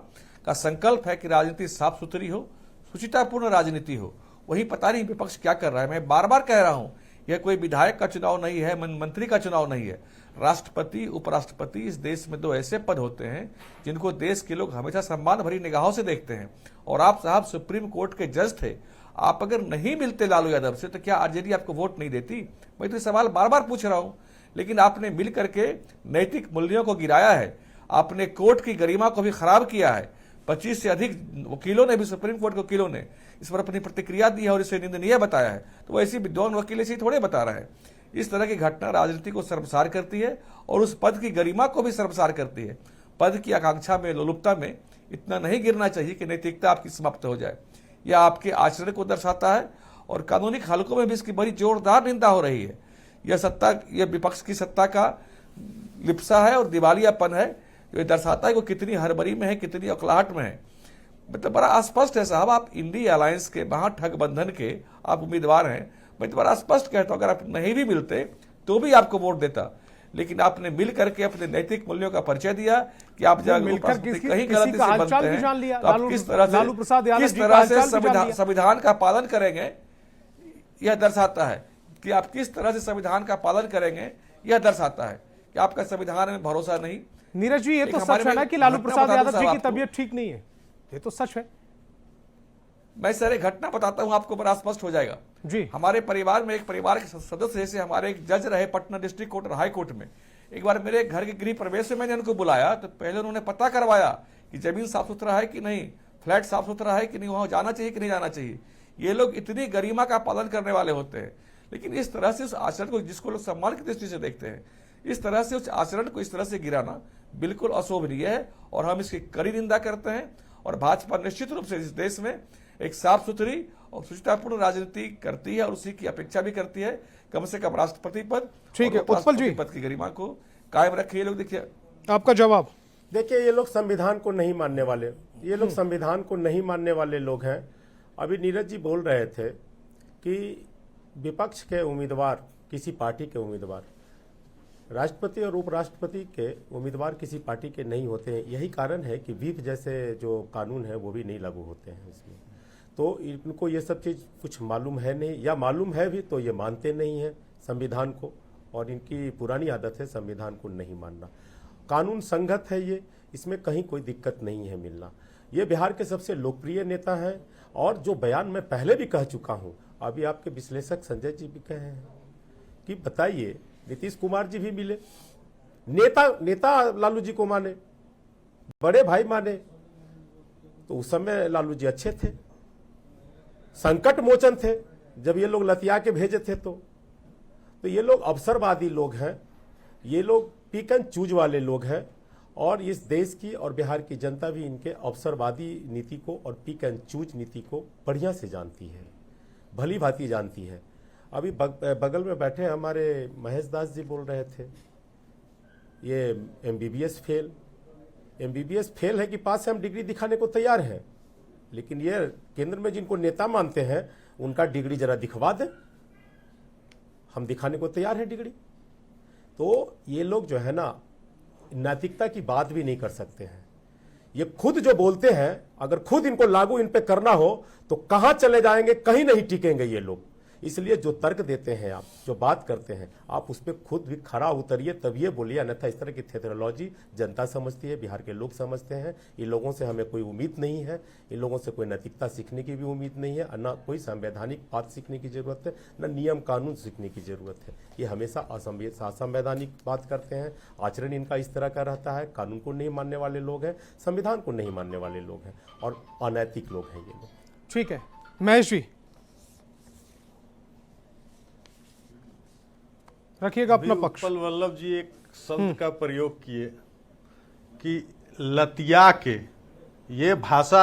का संकल्प है कि राजनीति साफ सुथरी हो, सुचितापूर्ण राजनीति हो, वही पता नहीं विपक्ष क्या कर रहा है। मैं बार बार कह रहा हूं, यह कोई विधायक का चुनाव नहीं है, मंत्री का चुनाव नहीं है। राष्ट्रपति, उपराष्ट्रपति, इस देश में दो ऐसे पद होते हैं जिनको देश के लोग हमेशा सम्मान भरी निगाहों से देखते हैं। और आप साहब सुप्रीम कोर्ट के जज थे, आप अगर नहीं मिलते लालू यादव से तो क्या आरजेडी आपको वोट नहीं देती? मैं तो ये सवाल बार बार पूछ रहा हूं। लेकिन आपने मिल करके नैतिक मूल्यों को गिराया है, आपने कोर्ट की गरिमा को भी खराब किया है। 25 से अधिक वकीलों ने भी, सुप्रीम कोर्ट के वकीलों ने इस पर अपनी प्रतिक्रिया दी है और इसे निंदनीय बताया है। तो ऐसी विद्वान वकील ऐसे थोड़े बता रहे हैं। इस तरह की घटना राजनीति को शर्मसार करती है और उस पद की गरिमा को भी शर्मसार करती है। पद की आकांक्षा में, लोलुपता में इतना नहीं गिरना चाहिए कि नैतिकता आपकी समाप्त हो जाए। यह आपके आचरण को दर्शाता है और कानूनी हलकों में भी इसकी बड़ी जोरदार निंदा हो रही है। यह विपक्ष की सत्ता का लिप्सा है और दिवालियापन है। ये दर्शाता है कि वो कितनी हड़बड़ी में है, कितनी अकलाहट में है। मतलब बड़ा स्पष्ट है साहब, आप इंडिया अलायंस के महाठगबंधन के आप उम्मीदवार हैं। मैं तो बड़ा स्पष्ट कहता हूं, अगर आप नहीं भी मिलते तो भी आपको वोट देता। लेकिन आपने मिल करके अपने नैतिक मूल्यों का परिचय दिया कि आप जब कहीं गलती से बनते हैं तो आप किस तरह से संविधान का पालन करेंगे, यह दर्शाता है कि आप किस तरह से संविधान का पालन करेंगे। यह दर्शाता है कि आपका संविधान में भरोसा नहीं। नीरज जी, ये तो सच है ना कि लालू प्रसाद यादव जी की तबीयत ठीक नहीं है, ये तो सच है। मैं सारे घटना बताता हूं, आपको बड़ा स्पष्ट हो जाएगा जी। हमारे परिवार में एक परिवार के सदस्य जैसे हमारे एक जज रहे पटना डिस्ट्रिक्ट कोर्ट और हाई कोर्ट में। एक बार मेरे घर के गृह प्रवेश में मैंने उनको बुलाया तो पहले उन्होंने पता करवाया कि जमीन साफ सुथरा है कि नहीं, फ्लैट साफ सुथरा है कि नहीं, वहां जाना चाहिए कि नहीं जाना चाहिए। ये लोग इतनी गरिमा का पालन करने वाले होते हैं। लेकिन इस तरह से उस आचरण को, जिसको लोग सम्मान की दृष्टि से देखते हैं, इस तरह से उस आचरण को इस तरह से गिराना बिल्कुल अशोभनीय है और हम इसकी कड़ी निंदा करते हैं। और भाजपा निश्चित रूप से इस देश में एक साफ सुथरी और सुचितापूर्ण राजनीति करती है और उसी की अपेक्षा भी करती है। कम से कम राष्ट्रपति पद, ठीक है, उत्पल जी, पद की गरिमा को कायम रखे। ये लोग, देखिए आपका जवाब। देखिए, ये लोग संविधान को नहीं मानने वाले, ये लोग संविधान को नहीं मानने वाले लोग हैं। अभी नीरज जी बोल रहे थे कि विपक्ष के उम्मीदवार, किसी पार्टी के उम्मीदवार राष्ट्रपति और उपराष्ट्रपति के उम्मीदवार किसी पार्टी के नहीं होते हैं। यही कारण है कि व्हिप जैसे जो कानून है वो भी नहीं लागू होते हैं इसमें। तो इनको ये सब चीज़ कुछ मालूम है नहीं, या मालूम है भी तो ये मानते नहीं हैं संविधान को, और इनकी पुरानी आदत है संविधान को नहीं मानना। कानून संगत है ये, इसमें कहीं कोई दिक्कत नहीं है मिलना। ये बिहार के सबसे लोकप्रिय नेता हैं और जो बयान मैं पहले भी कह चुका हूँ, अभी आपके विश्लेषक संजय जी भी कहे हैं कि बताइए, नीतीश कुमार जी भी मिले, नेता लालू जी को माने, बड़े भाई माने, तो उस समय लालू जी अच्छे थे, संकट मोचन थे जब ये लोग लतिया के भेजे थे। तो ये लोग अवसरवादी लोग हैं, ये लोग पिक एंड चूज वाले लोग हैं और इस देश की और बिहार की जनता भी इनके अवसरवादी नीति को और पिक एंड चूज नीति को बढ़िया से जानती है, भली भांति जानती है। अभी बगल में बैठे हमारे महेश दास जी बोल रहे थे ये एमबीबीएस फेल है कि पास से हम डिग्री दिखाने को तैयार हैं, लेकिन ये केंद्र में जिनको नेता मानते हैं उनका डिग्री जरा दिखवा दें, हम दिखाने को तैयार हैं डिग्री। तो ये लोग जो है ना, नैतिकता की बात भी नहीं कर सकते हैं। ये खुद जो बोलते हैं, अगर खुद इनको लागू इन पे करना हो तो कहां चले जाएंगे, कहीं नहीं टिकेंगे ये लोग। इसलिए जो तर्क देते हैं आप, जो बात करते हैं, आप उस पर खुद भी खरा उतरिए, तब ये बोलिए। अन्यथा इस तरह की थेरोलॉजी जनता समझती है, बिहार के लोग समझते हैं। इन लोगों से हमें कोई उम्मीद नहीं है, इन लोगों से कोई नैतिकता सीखने की भी उम्मीद नहीं है, न कोई संवैधानिक बात सीखने की जरूरत है, न नियम कानून सीखने की जरूरत है। ये हमेशा असंवैधानिक बात करते हैं, आचरण इनका इस तरह का रहता है। कानून को नहीं मानने वाले लोग हैं, संविधान को नहीं मानने वाले लोग हैं और अनैतिक लोग हैं ये लोग। ठीक है, महेश जी रखिएगा अपना पक्ष। उत्पल वल्लभ जी एक शब्द का प्रयोग किए कि लतिया के, ये भाषा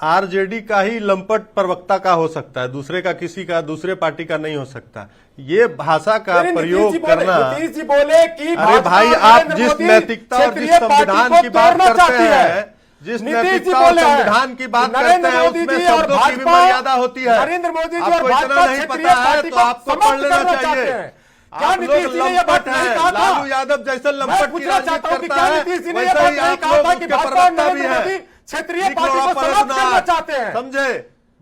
आरजेडी का ही लंपट प्रवक्ता का हो सकता है, दूसरे का, किसी का, दूसरे पार्टी का नहीं हो सकता। ये भाषा का प्रयोग करना, नीतीश जी बोले कि अरे भाई, आप जिस नैतिकता और जिस संविधान की बात करते हैं, जिस नैतिकता और संविधान की बात करते हैं, उसमें शब्दों की भी मर्यादा होती है। नरेंद्र मोदी जी आपको इतना नहीं पता है तो आपको पढ़ लेना चाहिए। आप लोग लंपट हैं, लालू यादव जैसे लंपट की राजनीति करता है, वैसे ही आप लोग मुख्य प्रवक्ता भी है, क्षेत्रीय पार्टी को समाप्त करना चाहते हैं। समझे?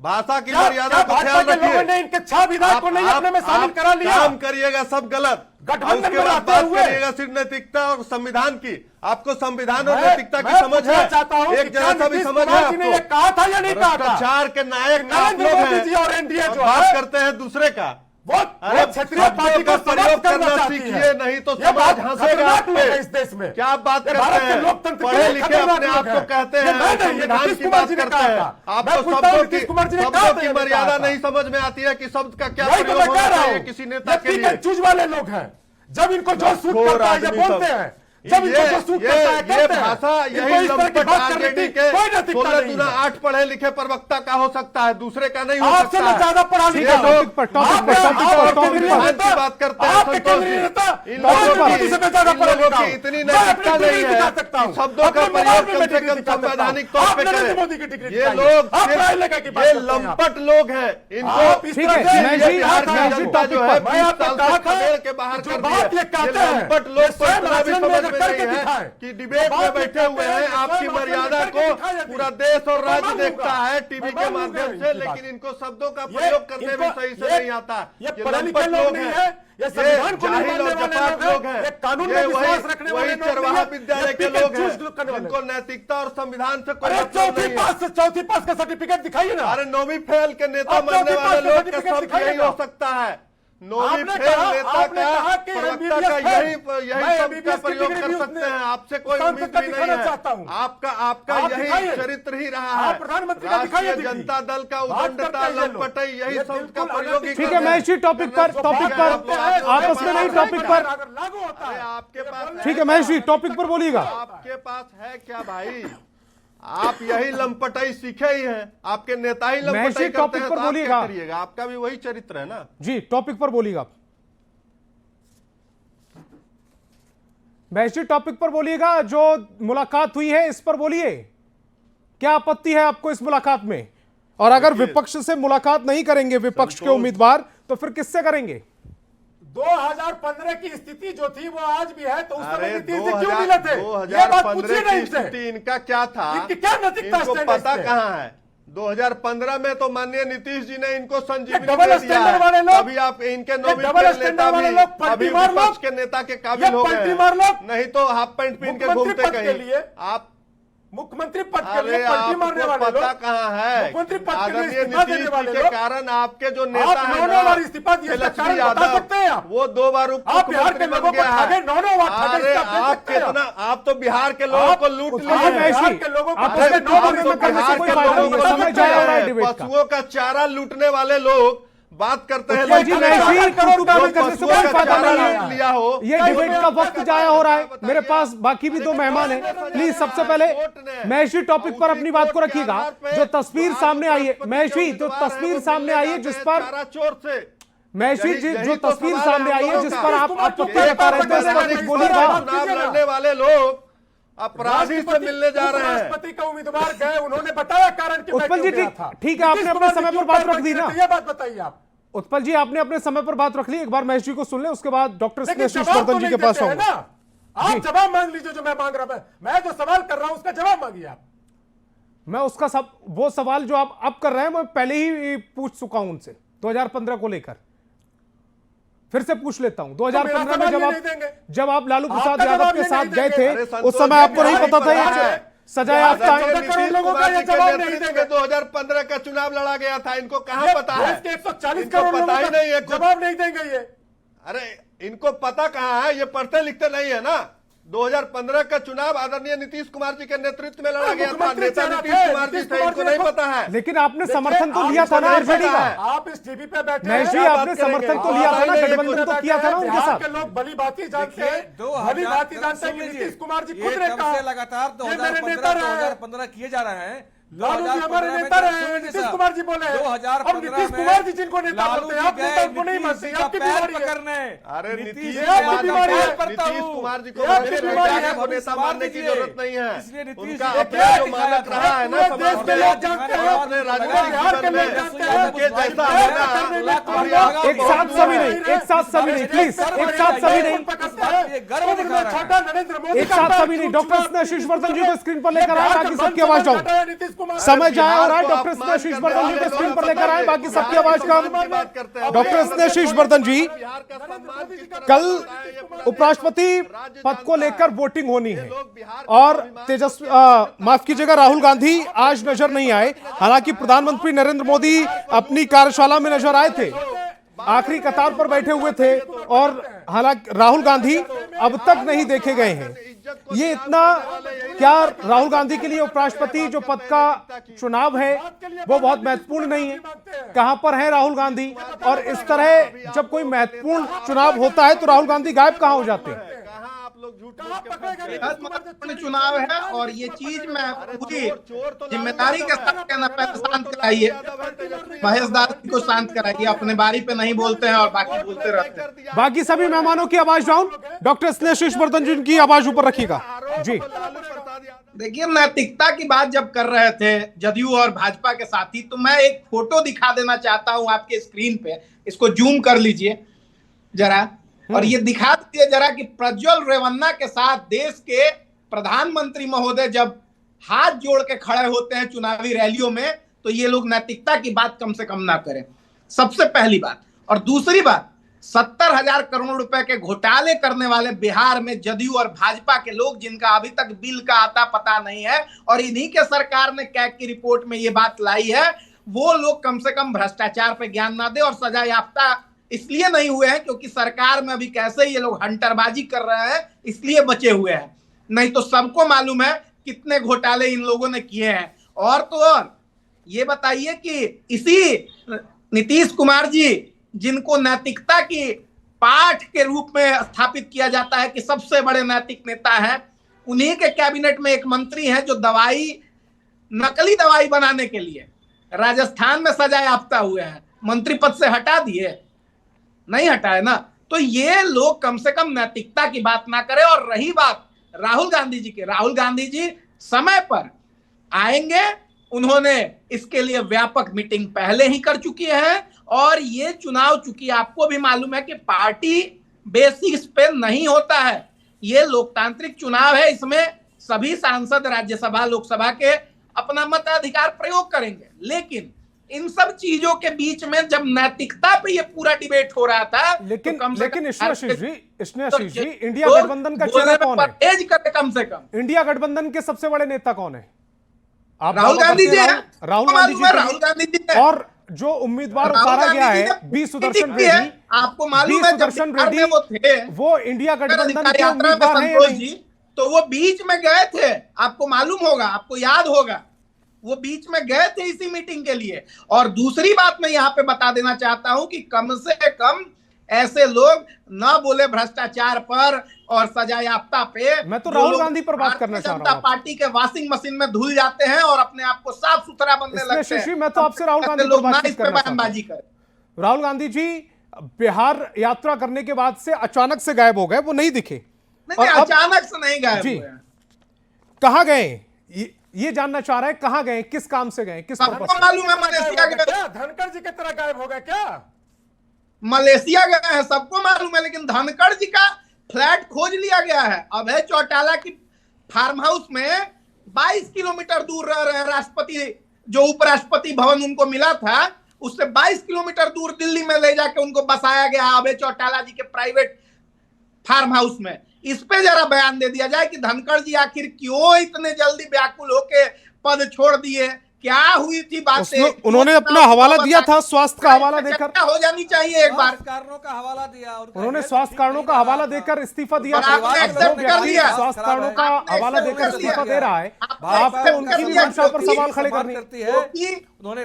भाषा की मर्यादा को ख्याल रखिए। ने इनके 6 विधायक को नहीं अपने में शामिल करा लिया। काम करिएगा सब गलत, गठबंधन उसके में बाद आते बात हुए करिएगा सिर्फ नैतिकता और संविधान की। आपको संविधान और नैतिकता की समझ है? चाहता हूं एक जैसा भी समझ है आपने ये कहा था या नहीं कहा था? भ्रष्टाचार के नायक आप नरेंद्र लोग मोदी हैं जी और एनडीए और जो बात है करते हैं दूसरे का। वो क्षेत्रीय पार्टी का प्रयोग करना सीखिए, नहीं तो समाज हंसेगा आप पे। इस देश में क्या आप बात करते हैं? लोकतंत्र पढ़े लिखे अपने आप को कहते हैं, संविधान की बात करते हैं। आपको शब्दों की मर्यादा नहीं समझ में आती है कि शब्द का क्या प्रयोग होना चाहिए किसी नेता के लिए। चूज वाले लोग हैं, जब इनको जो सूट करता है ये बोलते हैं, जब इनको जो सूट करता है ये भाषा यही लंपट आरजेडी के 16×8 पढ़े लिखे प्रवक्ता का हो सकता है, दूसरे का नहीं हो आपसे सकता है। ज्यादा पढ़ा लिखा की बात करते हैं संतोष जी, इन लोगों की इतनी नैतिकता नहीं है कि शब्दों का प्रयोग कम से कम संवैधानिक तौर पे करें। ये लोग ये लंपट लोग हैं, इनको बिहार की जनता जो है 20 साल से खदेड़ के बाहर कर दिया। लंपट लोग को इतना भी समझ में नहीं है कि डिबेट में बैठे हुए हैं, आपकी मर्यादा को पूरा देश और राज्य देखता है टीवी के माध्यम से, लेकिन इनको शब्दों का प्रयोग करने में सही से नहीं आता। ये लंपट लोग हैं, ये जाहिल और जफाक लोग हैं, ये वही चरवाहा विद्यालय के लोग हैं जिनको नैतिकता और संविधान से कोई मतलब नहीं है। चौथी पास का सर्टिफिकेट दिखाइए ना। अरे 9वीं फेल के नेता मानने वाले लोग का सब यही हो सकता है। 9वीं फेल नेता का प्रवक्ता का यही शब्द का प्रयोग कर सकते हैं। आपसे कोई उम्मीद भी नहीं है। आपका यही चरित्र ही रहा है। राष्ट्रीय जनता दल का उदंडता लंपटई यही शब्द का प्रयोग ही। ठीक है, मैं इसी टॉपिक पर आपस में नहीं टॉपिक पर लागू होता है आपके पास। ठीक है, मैं इसी टॉपिक पर बोलिएगा। आपके पास है क्या भाई? आप यही लंपटाई सीखे ही हैं, आपके नेता ही लंपटाई करते हैं, तो आप क्या करिएगा? आपका भी वही चरित्र है ना जी। टॉपिक पर बोलिएगा, मैं इसी टॉपिक पर बोलिएगा। जो मुलाकात हुई है इस पर बोलिए, क्या आपत्ति है आपको इस मुलाकात में? और अगर विपक्ष से मुलाकात नहीं करेंगे विपक्ष के उम्मीदवार, तो फिर किससे करेंगे? 2015 की स्थिति जो थी वो आज भी है, तो उस समय नीतीश जी क्यों मिले थे? ये बात पूछिए ना इनसे। इनका क्या था? इनकी क्या नैतिकता इनको पता कहाँ है? 2015 में तो माननीय नीतीश जी ने इनको संजीवनी दे दिया है। अभी आप इनके 9वीं फेल नेता भी अभी विपक्ष के नेता के काबिल हो गए, नहीं तो हाफ पैंट पहन के घूमते कहीं। आप मुख्यमंत्री पद के लिए पलटी मारने वाले लोग पता कहाँ है? मुख्यमंत्री पद के लिए आदरणीय इस्तीफा देने नीतीश वाले जी के लोग, कारण आपके जो नेता आप है 9 बार इस्तीफा दिए, लक्ष्मी बता सकते हैं यादव, वो 2 बार उप आप बिहार के मुख्यमंत्री लोगों बन को गया ठगे, है। 9 बार ठगे, अरे इसका दे आप सकते हैं। कितना, आप तो बिहार के लोगों को लूट लिए आप हैं। ऐसी के लोगों को आप ठगे, उसमें 9 बार में करने से कोई फायदा नहीं है। समय जाया हो रहा है डिबेट का। पशुओं का चारा लूटने वाले लोग बात करते हैं। जी, मैं इसी करोड़ का करने से कोई फायदा नहीं है। लिया हो ये डिबेट का वक्त जाया हो रहा है। मेरे पास बाकी भी 2 मेहमान हैं। प्लीज सबसे पहले मैं इसी टॉपिक पर अपनी बात को रखिएगा। जो तस्वीर सामने आई है, मैं इसी जो तस्वीर सामने आई है जिस पर चोर से मैं इसी जो तस्वीर सामने आई है जिस पर आप आपत्ति जता रहे थे, इस पर बोलिएगा। चुनाव लड़ने वाले लोग अपराधी से मिलने जा रहे हैं। राष्ट्रपति का उम्मीदवार गए, उन्होंने बताया कारण कि उत्पल जी ठीक है, आपने अपने समय पर बात रख दी ना। ये बात बताइए आप। उत्पल जी, आपने अपने समय पर बात रख ली। एक बार महेश जी को सुन लें, उसके बाद डॉक्टर स्नेहाशीष जवाब वर्धन तो जी के नहीं पास देते हैं आऊंगा। ना। आप जवाब मांग लीजिए जो मैं मांग रहा हूं। मैं जो सवाल कर रहा हूं उसका जवाब मांगिए आप। मैं उसका वो सवाल जो आप अब कर रहे हैं मैं पहले ही पूछ चुका हूं उनसे 2015 को लेकर। फिर से पूछ लेता हूं। 2015 में जब आप लालू प्रसाद यादव के साथ गए थे, उस समय आपको नहीं पता था ये सजाया आपका? 2015 का चुनाव लड़ा गया था, इनको कहां पता है? 140 करोड़ पता ही नहीं है, जवाब नहीं देंगे ये। अरे इनको पता कहां है? ये पढ़ते लिखते नहीं है ना। 2015 का चुनाव आदरणीय नीतीश कुमार जी के नेतृत्व में लड़ा गया था। नेता नीतीश कुमार जी थे, इनको नहीं पता है। लेकिन आपने समर्थन तो लिया था ना आरजेडी का। आप इस टीवी पे बैठे महेश जी, आपने समर्थन तो लिया था ना, गठबंधन तो किया था ना उनके साथ। लोग भली भांति जानते हैं, भली भांति जानते हैं कि नीतीश कुमार जी खुद ने कहा लगातार ये मेरे नेता रहे हैं। 2015 किए जा रहे हैं। लालू जी हमारे नेता रहे हैं, नीतीश कुमार जी बोले हैं। और नीतीश कुमार जी जिनको नेता बोलते हैं, आप नेता उनको नहीं मानते। आपकी बीमारी है। अरे नीतीश कुमार जी को नेता मानने की जरूरत नहीं है। उनका अपना जो मानक रहा है ना, देश के लोग जानते हैं, अपने राजनीतिक जीवन में उनके जैसा होना। एक साथ सभी नहीं, एक साथ सभी नहीं, प्लीज एक साथ सभी नहीं, छोटा नरेंद्र मोदी एक साथ सभी नहीं। डॉक्टर स्नेहाशीष वर्धन जी को स्क्रीन पर लेकर आए ताकि सबकी आवाज जाऊं। समय जाया हो रहा है। डॉक्टर स्नेहाशीष बर्धन जी को स्क्रीन पर लेकर आए, बाकी सबकी आवाज कम। डॉक्टर स्नेहाशीष बर्धन जी, कल उपराष्ट्रपति पद को लेकर वोटिंग होनी है और तेजस्वी माफ कीजिएगा राहुल गांधी आज नजर नहीं आए। हालांकि प्रधानमंत्री नरेंद्र मोदी अपनी कार्यशाला में नजर आए थे, आखिरी कतार पर बैठे हुए थे, और हालांकि राहुल गांधी अब तक नहीं देखे गए हैं। ये इतना क्या राहुल गांधी के लिए उपराष्ट्रपति जो पद का चुनाव है वो बहुत महत्वपूर्ण नहीं है? कहां पर है राहुल गांधी? और इस तरह जब कोई महत्वपूर्ण चुनाव होता है तो राहुल गांधी गायब कहां हो जाते हैं? महत्वपूर्ण चुनाव है और ये चीज मैं पूरी जिम्मेदारी के साथ कहना, पहले शांत कराइए महेश दास को, शांत कराइए। अपने बारी पे नहीं बोलते हैं और बाकी बोलते रहते हैं। बाकी सभी मेहमानों की आवाज डाउन, डॉक्टर स्नेहाशीष बर्धन जी की आवाज ऊपर रखिएगा जी। देखिए, नैतिकता की बात जब कर रहे थे जदयू और भाजपा के साथी, तो मैं एक फोटो दिखा देना चाहता हूं आपके स्क्रीन पे, इसको जूम कर लीजिए जरा, और ये दिखा दीजिए जरा कि प्रज्वल रेवन्ना के साथ देश के प्रधानमंत्री महोदय जब हाथ जोड़ के खड़े होते हैं चुनावी रैलियों में, तो ये लोग नैतिकता की बात कम से कम ना करें, सबसे पहली बात। और दूसरी बात, 70,000 करोड़ रुपए के घोटाले करने वाले बिहार में जदयू और भाजपा के लोग, जिनका अभी तक बिल का आता पता नहीं है, और इन्हीं के सरकार ने कैग की रिपोर्ट में ये बात लाई है, वो लोग कम से कम भ्रष्टाचार पे ज्ञान ना दे। और सजा याफ्ता इसलिए नहीं हुए हैं क्योंकि सरकार में अभी कैसे ये लोग हंटरबाजी कर रहे हैं, इसलिए बचे हुए हैं, नहीं तो सबको मालूम है कितने घोटाले इन लोगों ने किए हैं। और तो और ये बताइए कि इसी नीतीश कुमार जी, जिनको नैतिकता की पाठ के रूप में स्थापित किया जाता है कि सबसे बड़े नैतिक नेता हैं, उन्हीं के कैबिनेट में एक मंत्री हैं जो नकली दवाई बनाने के लिए राजस्थान में सजा याफ्ता हुए हैं, मंत्री पद से हटा दिए, नहीं हटाए ना। तो ये लोग कम से कम नैतिकता की बात ना करें। और रही बात राहुल गांधी जी की, राहुल गांधी जी समय पर आएंगे, उन्होंने इसके लिए व्यापक मीटिंग पहले ही कर चुकी है। और ये चुनाव, चूंकि आपको भी मालूम है कि पार्टी बेसिस पे नहीं होता है, ये लोकतांत्रिक चुनाव है, इसमें सभी सांसद राज्यसभा लोकसभा के अपना मताधिकार प्रयोग करेंगे। लेकिन इन सब चीजों के बीच में जब नैतिकता पे ये पूरा डिबेट हो रहा था, लेकिन तो स्नेहाशीष जी, इंडिया गठबंधन का चेहरा कौन है? कम से कम इंडिया गठबंधन के सबसे बड़े नेता कौन है? आप राहुल गांधी जी हैं। राहुल गांधी जी हैं। और जो उम्मीदवार उतारा गया है बी सुदर्शन रेड्डी, आपको मालूम है सुदर्शन रेड्डी वो इंडिया गठबंधन के उम्मीदवार हैं, तो वो बीच में गए थे, आपको मालूम होगा, आपको याद होगा, वो बीच में गए थे इसी मीटिंग के लिए। और दूसरी बात मैं यहाँ पे बता देना चाहता हूं कि कम से कम ऐसे लोग ना बोले भ्रष्टाचार पर और सजा याफ्ता पे। मैं तो राहुल गांधी पर बात करना चाह रहा हूं। पार्टी के वॉशिंग मशीन में धुल जाते हैं और अपने आप को साफ सुथरा बनने लगते हैं। मैं तो आपसे राहुल गांधी पर बातचीत करना चाहता हूं। राहुल गांधी जी बिहार यात्रा करने के बाद से अचानक से गायब हो गए, वो नहीं दिखे। अचानक से नहीं गायब हुए, कहां गए ये जानना चाह रहा है। कहां गए, किस काम से गए, किस पर्पस से? मालूम है मलेशिया गए, धनखड़ जी की तरह गायब हो गए क्या? मलेशिया गए हैं, सबको मालूम है। लेकिन धनखड़ जी का फ्लैट खोज लिया गया है। अभय चौटाला की फार्म हाउस में 22 किलोमीटर दूर रह रहे हैं राष्ट्रपति, जो उपराष्ट्रपति भवन उनको मिला था, उससे 22 किलोमीटर दूर दिल्ली में ले जाके उनको बसाया गया अभय चौटाला जी के प्राइवेट फार्म हाउस में। इस पे जरा बयान दे दिया जाए कि धनखड़ जी आखिर क्यों इतने जल्दी व्याकुल होके पद छोड़ दिए, क्या हुई थी बातें। उन्होंने अपना हवाला दिया था, स्वास्थ्य का हवाला देकर हो जानी चाहिए एक बार। कारणों का हवाला दिया, उन्होंने स्वास्थ्य कारणों का हवाला देकर इस्तीफा दिया। स्वास्थ्य कारणों का हवाला देकर इस्तीफा दे रहा है, आपको उनकी भी मंशा पर सवाल खड़े करनी है।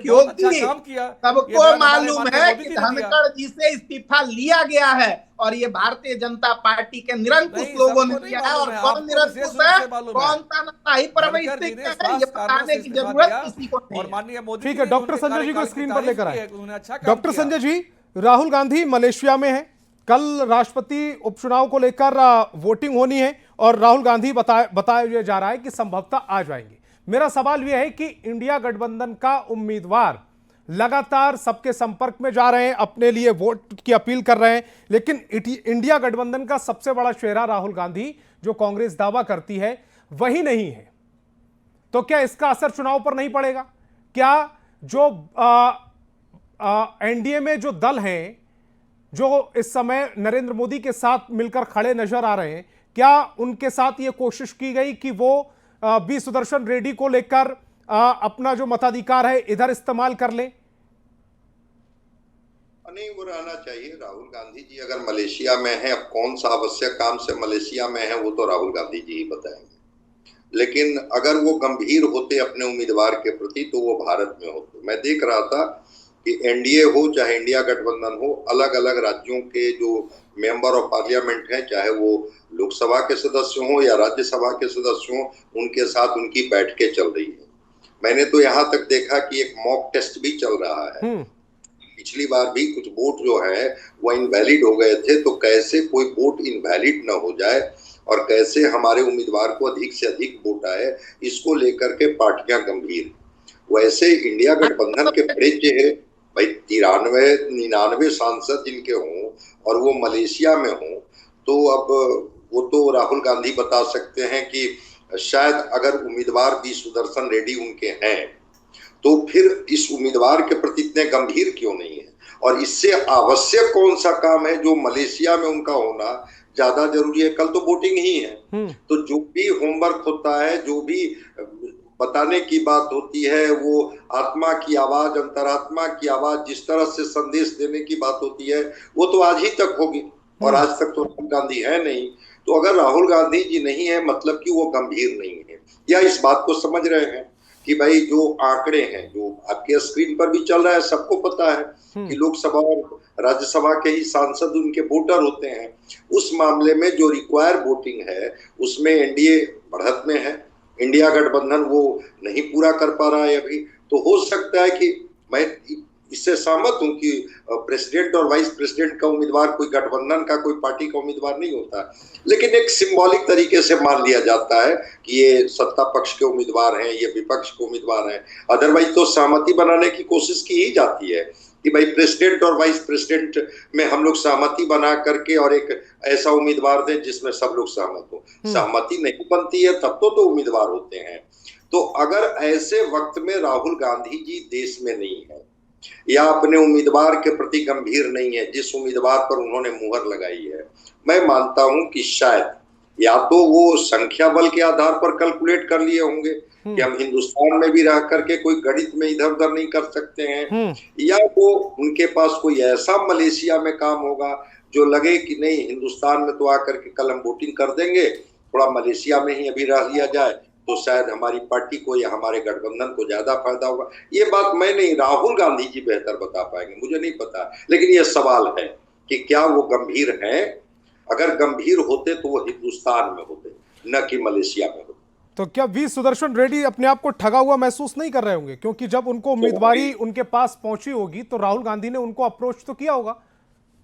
क्योंकि सबको मालूम है कि धनखड़ जी से इस्तीफा लिया गया है और ये भारतीय जनता पार्टी के निरंकुश लोगों ने किया है। और कौन निरंकुश है, कौन तानाशाही परवरिष्ठ है, ये बताने की जरूरत किसी को नहीं। ठीक है, डॉक्टर संजय जी को स्क्रीन पर लेकर आए। डॉक्टर संजय जी, राहुल गांधी मलेशिया में है, कल राष्ट्रपति उपचुनाव को लेकर वोटिंग होनी है और राहुल गांधी बताया जा रहा है कि संभवतः आ जाएंगे। मेरा सवाल यह है कि इंडिया गठबंधन का उम्मीदवार लगातार सबके संपर्क में जा रहे हैं, अपने लिए वोट की अपील कर रहे हैं, लेकिन इंडिया गठबंधन का सबसे बड़ा चेहरा राहुल गांधी, जो कांग्रेस दावा करती है, वही नहीं है। तो क्या इसका असर चुनाव पर नहीं पड़ेगा? क्या जो एनडीए में जो दल हैं, जो इस समय नरेंद्र मोदी के साथ मिलकर खड़े नजर आ रहे हैं, क्या उनके साथ ये कोशिश की गई कि वो बी सुदर्शन रेड्डी को लेकर अपना जो मताधिकार है इधर इस्तेमाल कर लें? नहीं, वो रहना चाहिए। राहुल गांधी जी अगर मलेशिया में हैं, अब कौन सा आवश्यक काम से मलेशिया में है वो तो राहुल गांधी जी ही बताएंगे। लेकिन अगर वो गंभीर होते अपने उम्मीदवार के प्रति तो वो भारत में होते। मैं देख रहा था कि एनडीए हो चाहे इंडिया गठबंधन हो, अलग अलग राज्यों के जो मेंबर ऑफ पार्लियामेंट हैं, चाहे वो लोकसभा के सदस्य हों या राज्यसभा के सदस्य हों, उनके साथ उनकी बैठकें चल रही है। मैंने तो यहाँ तक देखा कि एक मॉक टेस्ट भी चल रहा है। पिछली बार भी कुछ वोट जो है वो इनवैलिड हो गए थे, तो कैसे कोई वोट इनवैलिड न हो जाए और कैसे हमारे उम्मीदवार को अधिक से अधिक वोट आए, इसको लेकर के पार्टियां गंभीर। वैसे इंडिया गठबंधन के बड़े चेहरे भाई 93-99 सांसद जिनके हों और वो मलेशिया में हों, तो अब वो तो राहुल गांधी बता सकते हैं कि शायद अगर उम्मीदवार बी सुदर्शन रेड्डी उनके हैं तो फिर इस उम्मीदवार के प्रति इतने गंभीर क्यों नहीं है, और इससे आवश्यक कौन सा काम है जो मलेशिया में उनका होना ज्यादा जरूरी है? कल तो वोटिंग ही है। तो जो भी होमवर्क होता है, जो भी बताने की बात होती है, वो आत्मा की आवाज, अंतरात्मा की आवाज, जिस तरह से संदेश देने की बात होती है, वो तो आज ही तक होगी और आज तक तो राहुल गांधी है नहीं। तो अगर राहुल गांधी जी नहीं है मतलब कि वो गंभीर नहीं है, या इस बात को समझ रहे हैं कि भाई जो आंकड़े हैं जो आपके स्क्रीन पर भी चल रहा है, सबको पता है कि लोकसभा और राज्यसभा के ही सांसद उनके वोटर होते हैं। उस मामले में जो रिक्वायर वोटिंग है उसमें एनडीए बढ़त में है, इंडिया गठबंधन वो नहीं पूरा कर पा रहा है अभी। तो हो सकता है कि मैं इससे सहमत हूं कि प्रेसिडेंट और वाइस प्रेसिडेंट का उम्मीदवार कोई गठबंधन का, कोई पार्टी का उम्मीदवार नहीं होता, लेकिन एक सिंबॉलिक तरीके से मान लिया जाता है कि ये सत्ता पक्ष के उम्मीदवार हैं, ये विपक्ष के उम्मीदवार हैं। अदरवाइज तो सहमति बनाने की कोशिश की ही जाती है कि भाई प्रेसिडेंट और वाइस प्रेसिडेंट में हम लोग सहमति बना करके और एक ऐसा उम्मीदवार दें जिसमें सब लोग सहमत हो। सहमति नहीं बनती है तब तो उम्मीदवार होते हैं। तो अगर ऐसे वक्त में राहुल गांधी जी देश में नहीं है या अपने उम्मीदवार के प्रति गंभीर नहीं है, जिस उम्मीदवार पर उन्होंने मुहर लगाई है, मैं मानता हूं कि शायद या तो वो संख्या बल के आधार पर कैलकुलेट कर लिए होंगे कि हम हिंदुस्तान में भी रह करके कोई गणित में इधर उधर नहीं कर सकते हैं, या वो उनके पास कोई ऐसा मलेशिया में काम होगा जो लगे कि नहीं हिंदुस्तान में तो आकर के कल हम वोटिंग कर देंगे, थोड़ा मलेशिया में ही अभी रह लिया जाए तो शायद हमारी पार्टी को या हमारे गठबंधन को ज्यादा फायदा होगा। ये बात मैं नहीं, राहुल गांधी जी बेहतर बता पाएंगे, मुझे नहीं पता। लेकिन ये सवाल है कि क्या वो गंभीर हैं? अगर गंभीर होते तो वो हिंदुस्तान में होते, न कि मलेशिया में होते। तो क्या वी सुदर्शन रेड्डी अपने आप को ठगा हुआ महसूस नहीं कर रहे होंगे? क्योंकि जब उनको उम्मीदवारी उनके पास पहुंची होगी तो राहुल गांधी ने उनको अप्रोच तो किया होगा।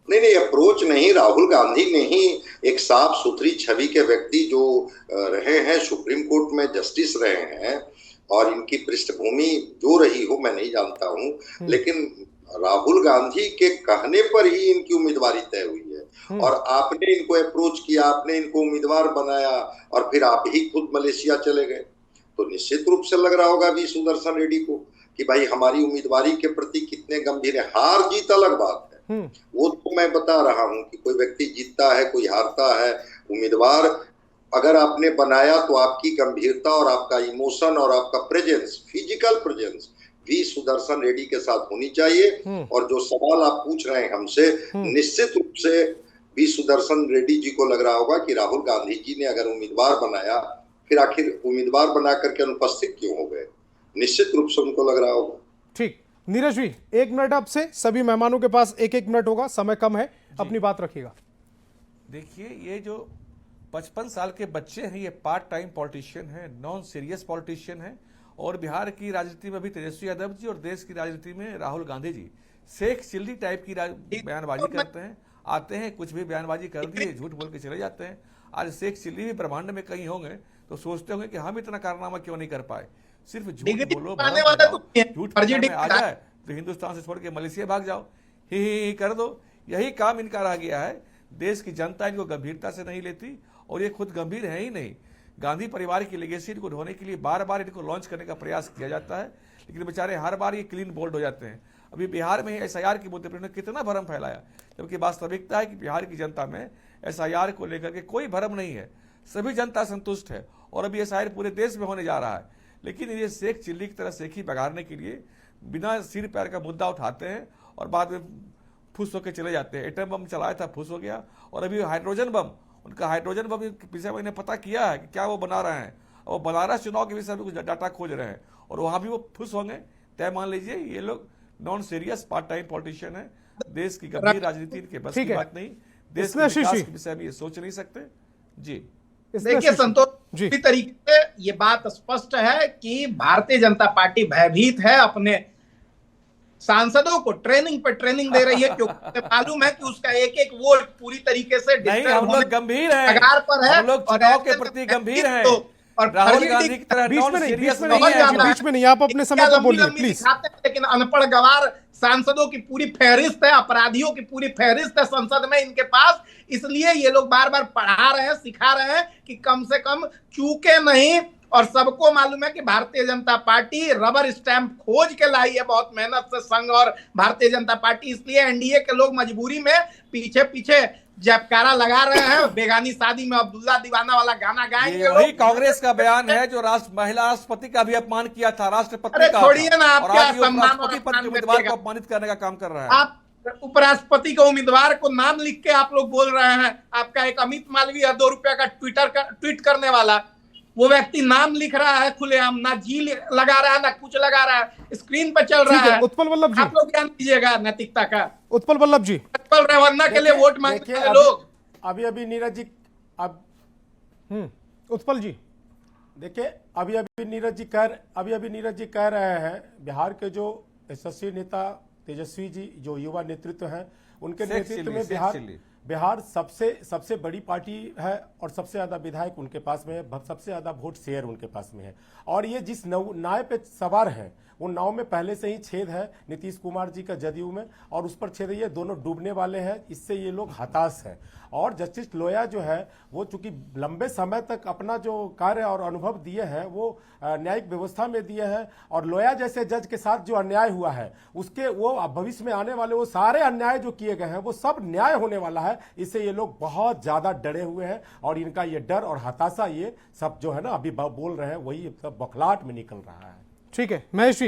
नहीं, अप्रोच नहीं, राहुल गांधी ने ही एक साफ सुथरी छवि के व्यक्ति जो रहे हैं, सुप्रीम कोर्ट में जस्टिस रहे हैं, और इनकी पृष्ठभूमि जो रही हो मैं नहीं जानता हूं, लेकिन राहुल गांधी के कहने पर ही इनकी उम्मीदवारी तय हुई है। और आपने इनको अप्रोच किया, आपने इनको उम्मीदवार बनाया और फिर आप ही खुद मलेशिया चले गए, तो निश्चित रूप से लग रहा होगा वी सुदर्शन रेड्डी को कि भाई हमारी उम्मीदवारी के प्रति कितने गंभीर है। हार जीत अलग बात है, वो तो मैं बता रहा हूं कि कोई व्यक्ति जीतता है, कोई हारता है। उम्मीदवार अगर आपने बनाया तो आपकी गंभीरता और आपका इमोशन और आपका presence, physical presence V Sudarshan Reddy के साथ होनी चाहिए। और जो सवाल आप पूछ रहे हैं हमसे, निश्चित रूप से वी सुदर्शन रेड्डी जी को लग रहा होगा कि राहुल गांधी जी ने अगर उम्मीदवार बनाया फिर आखिर उम्मीदवार बना करके अनुपस्थित क्यों हो गए, निश्चित रूप से उनको लग रहा होगा। ठीक, नीरज जी 1 मिनट आपसे, सभी मेहमानों के पास 1-1 मिनट होगा, समय कम है, अपनी बात रखिएगा। देखिए, ये जो 55 साल के बच्चे हैं ये पार्ट टाइम पॉलिटिशियन हैं, नॉन सीरियस पॉलिटिशियन हैं, और बिहार की राजनीति में भी तेजस्वी यादव जी और देश की राजनीति में राहुल गांधी जी शेख चिल्ली टाइप की बयानबाजी करते हैं, आते हैं कुछ भी बयानबाजी कर दिए, झूठ बोल के चले जाते हैं। आज शेख चिल्ली भी ब्रह्मांड में कहीं होंगे तो सोचते होंगे कि हम इतना कारनामा क्यों नहीं कर पाए। सिर्फ झूठ बोलो, झूठ में आ जाए तो हिंदुस्तान से छोड़ के मलेशिया भाग जाओ, ही कर दो, यही काम इनका रह गया है। देश की जनता इनको गंभीरता से नहीं लेती और ये खुद गंभीर है ही नहीं। गांधी परिवार की लेगेसी को ढोने के लिए बार बार इनको लॉन्च करने का प्रयास किया जाता है, लेकिन बेचारे हर बार ये क्लीन बोल्ड हो जाते हैं। अभी बिहार में SIR के मुद्दे पर इन्होंने कितना भ्रम फैलाया, जबकि वास्तविकता है कि बिहार की जनता में SIR को लेकर के कोई भ्रम नहीं है, सभी जनता संतुष्ट है और अभी SIR पूरे देश में होने जा रहा है। लेकिन ये सेक चिल्ली की तरह सेखी बगाड़ने के लिए बिना सिर पैर का मुद्दा उठाते हैं और बाद में फुस होकर चले जाते हैं। एटम बम चलाया था, फुस हो गया, और अभी हाइड्रोजन बम, उनका हाइड्रोजन बम के पीछे मैंने पता किया है कि क्या वो बना रहे हैं, और वो बनारस चुनाव के विषय में कुछ डाटा खोज रहे हैं और वहां भी वो फुस होंगे। तय मान लीजिए ये लोग non serious part time politician है, देश की गंभीर राजनीति के बस की बात नहीं, देश के विकास के विषय में ये सोच नहीं सकते। जी देखिए संतोष, पूरी तरीके से ये बात स्पष्ट है कि भारतीय जनता पार्टी भयभीत है, अपने सांसदों को ट्रेनिंग पे ट्रेनिंग दे रही है, क्योंकि मालूम है कि उसका एक एक वोट पूरी तरीके से नहीं, हम लोग गंभीर हैं, पर है, हम लोग चुनाव के प्रति गंभीर हैं, और राहुल गांधी की तरह बीच में नहीं, आप अपने समय पर बोलिए प्लीज। लेकिन अनपढ़ गवार सांसदों की पूरी फहरिस्त है, अपराधियों की पूरी फहरिस्त है संसद में इनके पास, इसलिए ये लोग बार बार पढ़ा रहे हैं, सिखा रहे हैं कि कम से कम चूके नहीं। और सबको मालूम है कि Bharatiya Janata party rubber stamp खोज के लाई है बहुत मेहनत से, संघ और भारतीय जनता पार्टी, इसलिए NDA के लोग मजबूरी में पीछे पीछे जयकारा लगा रहे हैं। बेगानी शादी में अब्दुल्ला दीवाना वाला गाना गाएंगे। वही कांग्रेस का बयान है जो महिला राष्ट्रपति का भी अपमान किया था, राष्ट्रपति का, छोड़िए ना, आप क्या सम्मान उम्मीदवार को अपमानित करने का काम कर रहा है। आप उपराष्ट्रपति के उम्मीदवार को नाम लिख के आप लोग बोल रहे हैं। आपका एक अमित मालवीय है, 2 रुपया का ट्वीट करने वाला, वो व्यक्ति नाम लिख रहा है खुलेआम, ना जी लगा रहा है ना कुछ लगा रहा है, स्क्रीन पर चल रहा है। उत्पल वल्लभ जी, आप लोग ज्ञान दीजिएगा नैतिकता का। उत्पल वल्लभ जी, उत्पल रेवन्ना के लिए वोट मांगते हैं लोग। अभी नीरज जी, अब उत्पल जी देखिए, अभी नीरज जी कह रहे हैं बिहार के जो यशस्वी नेता तेजस्वी जी, जो युवा नेतृत्व है, उनके नेतृत्व में बिहार सबसे बड़ी पार्टी है और सबसे ज्यादा विधायक उनके पास में है, सबसे ज्यादा वोट शेयर उनके पास में है। और ये जिस नाव पे सवार है, वो नाव में पहले से ही छेद है नीतीश कुमार जी का जदयू में, और उस पर छेद है, ये दोनों डूबने वाले हैं। इससे ये लोग हताश हैं। और जस्टिस लोया जो है वो चूंकि लंबे समय तक अपना जो कार्य और अनुभव दिए हैं वो न्यायिक व्यवस्था में दिए हैं, और लोया जैसे जज के साथ जो अन्याय हुआ है उसके वो भविष्य में आने वाले वो सारे अन्याय जो किए गए हैं वो सब न्याय होने वाला है। इससे ये लोग बहुत ज्यादा डरे हुए हैं, और इनका ये डर और हताशा ये सब जो है ना अभी बोल रहे हैं वही सब बौखलाहट में निकल रहा है। ठीक है महेश जी।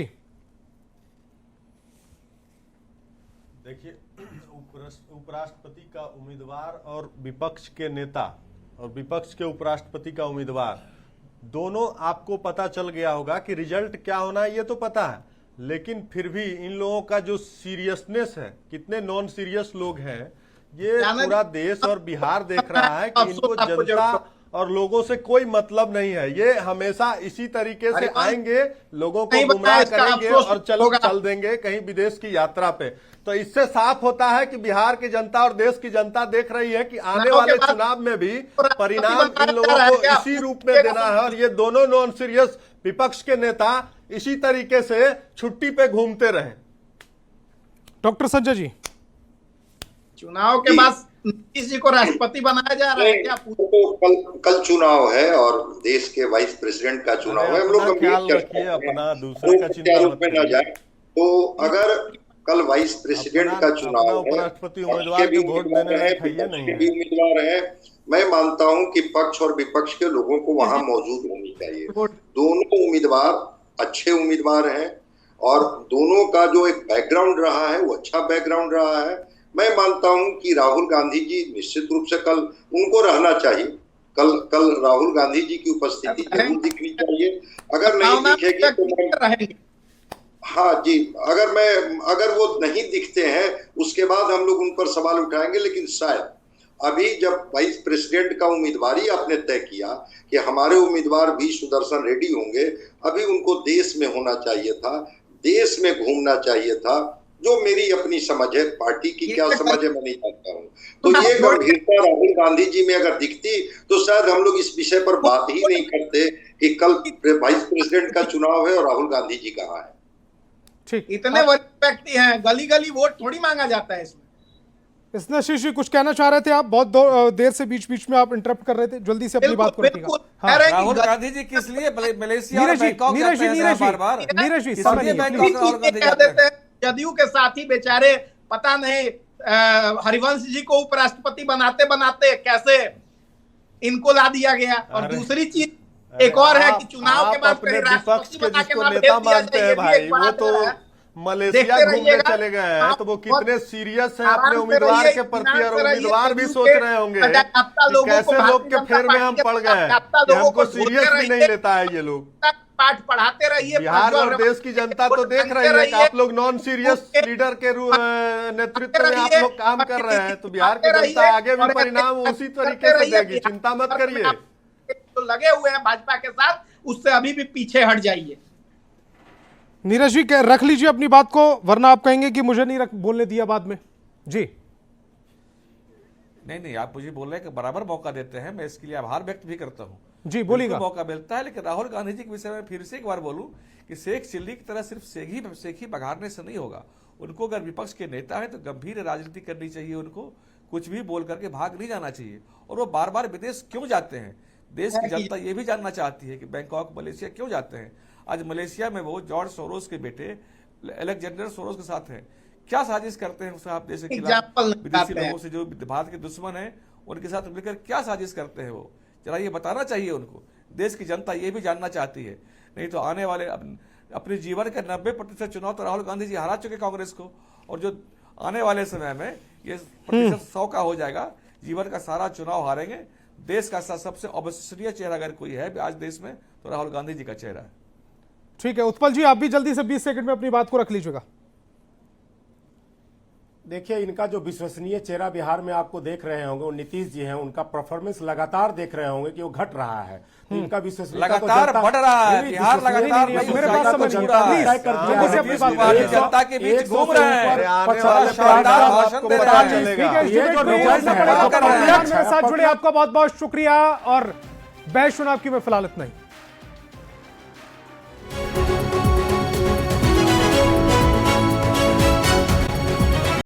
देखिए, उपराष्ट्रपति का उम्मीदवार और विपक्ष के नेता और विपक्ष के उपराष्ट्रपति का उम्मीदवार दोनों आपको पता चल गया होगा कि रिजल्ट क्या होना है, ये तो पता है, लेकिन फिर भी इन लोगों का जो सीरियसनेस है, कितने नॉन सीरियस लोग हैं, ये पूरा देश और बिहार देख रहा है कि इनको जनता और लोगों से कोई मतलब नहीं है। ये हमेशा इसी तरीके से आएंगे, लोगों को गुमराह करेंगे और चल देंगे कहीं विदेश की यात्रा पे। तो इससे साफ होता है कि बिहार की जनता और देश की जनता देख रही है कि आने वाले चुनाव में भी परिणाम इन लोगों को इसी रूप में देना है। और ये दोनों नॉन सीरियस विपक्ष के नेता इसी तरीके से छुट्टी पे घूमते रहे। डॉक्टर संजय जी, चुनाव के बाद नीतीश जी को राष्ट्रपति बनाया जा रहा है क्या? तो कल चुनाव है और देश के वाइस प्रेसिडेंट का चुनाव है। हम लोग ख्याल रखिए अपना, दूसरे का चिंता मत में न जाए। तो अगर कल वाइस प्रेसिडेंट का चुनाव है, उपराष्ट्रपति उम्मीदवार के वोट देने लायक है ये नहीं है। उम्मीदवार है, मैं मानता हूं कि पक्ष और विपक्ष के लोगों को वहां मौजूद होनी चाहिए। दोनों उम्मीदवार अच्छे उम्मीदवार हैं और दोनों का जो एक बैकग्राउंड रहा है वो अच्छा बैकग्राउंड रहा है। मैं मानता हूं कि राहुल गांधी जी निश्चित रूप से कल उनको रहना चाहिए। कल राहुल गांधी जी की उपस्थिति जरूर दिखनी चाहिए। अगर नहीं दिखेगी तो हाँ जी, अगर वो नहीं दिखते हैं उसके बाद हम लोग उन पर सवाल उठाएंगे। लेकिन शायद अभी जब वाइस प्रेसिडेंट का उम्मीदवारी आपने तय किया कि हमारे उम्मीदवार वी सुदर्शन रेड्डी होंगे, अभी उनको देश में होना चाहिए था, देश में घूमना चाहिए था। जो मेरी अपनी समझ है, पार्टी की क्या समझ है मैं नहीं जानता हूँ। तो ये गंभीरता राहुल गांधी जी में अगर दिखती तो शायद हम लोग इस विषय पर बात ही नहीं करते कि कल वाइस प्रेसिडेंट का चुनाव है और राहुल गांधी जी कहाँ है। ठीक, इतने व्यक्ति हैं, गली गली वोट थोड़ी मांगा जाता है इसमें। स्नेहशीष जी कुछ कहना चाह रहे थे आप, बहुत देर से बीच बीच में आप इंटरप्ट कर रहे थे, जल्दी से अपनी बात को रखिएगा। हाँ। राहुल गांधी जी किस लिए मलेशिया और बैंकॉक जाते हैं बार-बार? नीरज जी इसलिए बैंकॉक राहुल गांधी जाते हैं। जदयू के साथी बेचारे पता नहीं हरिवंश जी को उपराष्ट्रपति बनाते बनाते कैसे इनको ला दिया गया। और दूसरी चीज एक और है कि चुनाव के बाद अपने विपक्ष के जिसको नेता मानते हैं भाई, वो तो मलेशिया घूमने चले गए हैं, तो वो कितने सीरियस हैं अपने उम्मीदवार के प्रति, और उम्मीदवार भी सोच रहे होंगे कि कैसे लोग के फेर में हम पड़ गए हैं, कि हमको सीरियस भी नहीं लेता है ये लोग। पाठ पढ़ाते रहिए। बिहार और देश की जनता तो देख रही है कि आप लोग नॉन सीरियस लीडर के नेतृत्व में आप लोग काम कर रहे हैं, तो बिहार की जनता आगे भी परिणाम उसी तरीके से देगी, चिंता मत करिए। तो लगे हुए हैं भाजपा के साथ, उससे अभी भी पीछे हट जाइए। नीरज जी रख लीजिए अपनी बात को, वरना आप कहेंगे कि मुझे नहीं बोलने दिया बाद में। जी नहीं, आप मुझे बोल रहे हैं कि बराबर मौका देते हैं, मैं इसके लिए आभार व्यक्त भी करता हूं। जी बोलिएगा। मौका मिलता है, लेकिन राहुल गांधी जी के विषय में फिर से एक बार बोलूं कि शेख चिल्ली की तरह सिर्फ सेखी बघारने से नहीं होगा। उनको अगर विपक्ष के नेता है तो गंभीर राजनीति करनी चाहिए, उनको कुछ भी बोल करके भाग नहीं जाना चाहिए। और वो बार बार विदेश क्यों जाते हैं, देश की जनता ये भी जानना चाहती है कि बैंकॉक मलेशिया क्यों जाते हैं। आज मलेशिया में वो जॉर्ज सोरोस के बेटे अलेक्जेंडर सोरोस के साथ हैं, क्या साजिश करते हैं उसे आप देश के खिलाफ, विदेशी लोगों से जो भारत के दुश्मन है उनके साथ मिलकर क्या साजिश करते हैं वो, जरा ये बताना चाहिए उनको। देश की जनता ये भी जानना चाहती है, नहीं तो आने वाले अपने जीवन के 90% चुनाव तो राहुल गांधी जी हरा चुके कांग्रेस को, और जो आने वाले समय में ये प्रतिशत 100 का हो जाएगा, जीवन का सारा चुनाव हारेंगे। देश का सबसे अविश्वसनीय चेहरा अगर कोई है आज देश में तो राहुल गांधी जी का चेहरा है। ठीक है उत्पल जी, आप भी जल्दी से 20 सेकंड में अपनी बात को रख लीजिएगा। देखिए, इनका जो विश्वसनीय चेहरा बिहार में आपको देख रहे होंगे वो नीतीश जी हैं, उनका परफॉर्मेंस लगातार देख रहे होंगे कि वो घट रहा है, तो इनका विश्वसनीय लगातार बढ़ रहा है, बिहार लगातार मेरे पास समझ जनता के बीच घूम रहे हैं, साथ जुड़े आपका बहुत बहुत शुक्रिया, और बैच चुनाव की मैं फिलहाल इतना ही।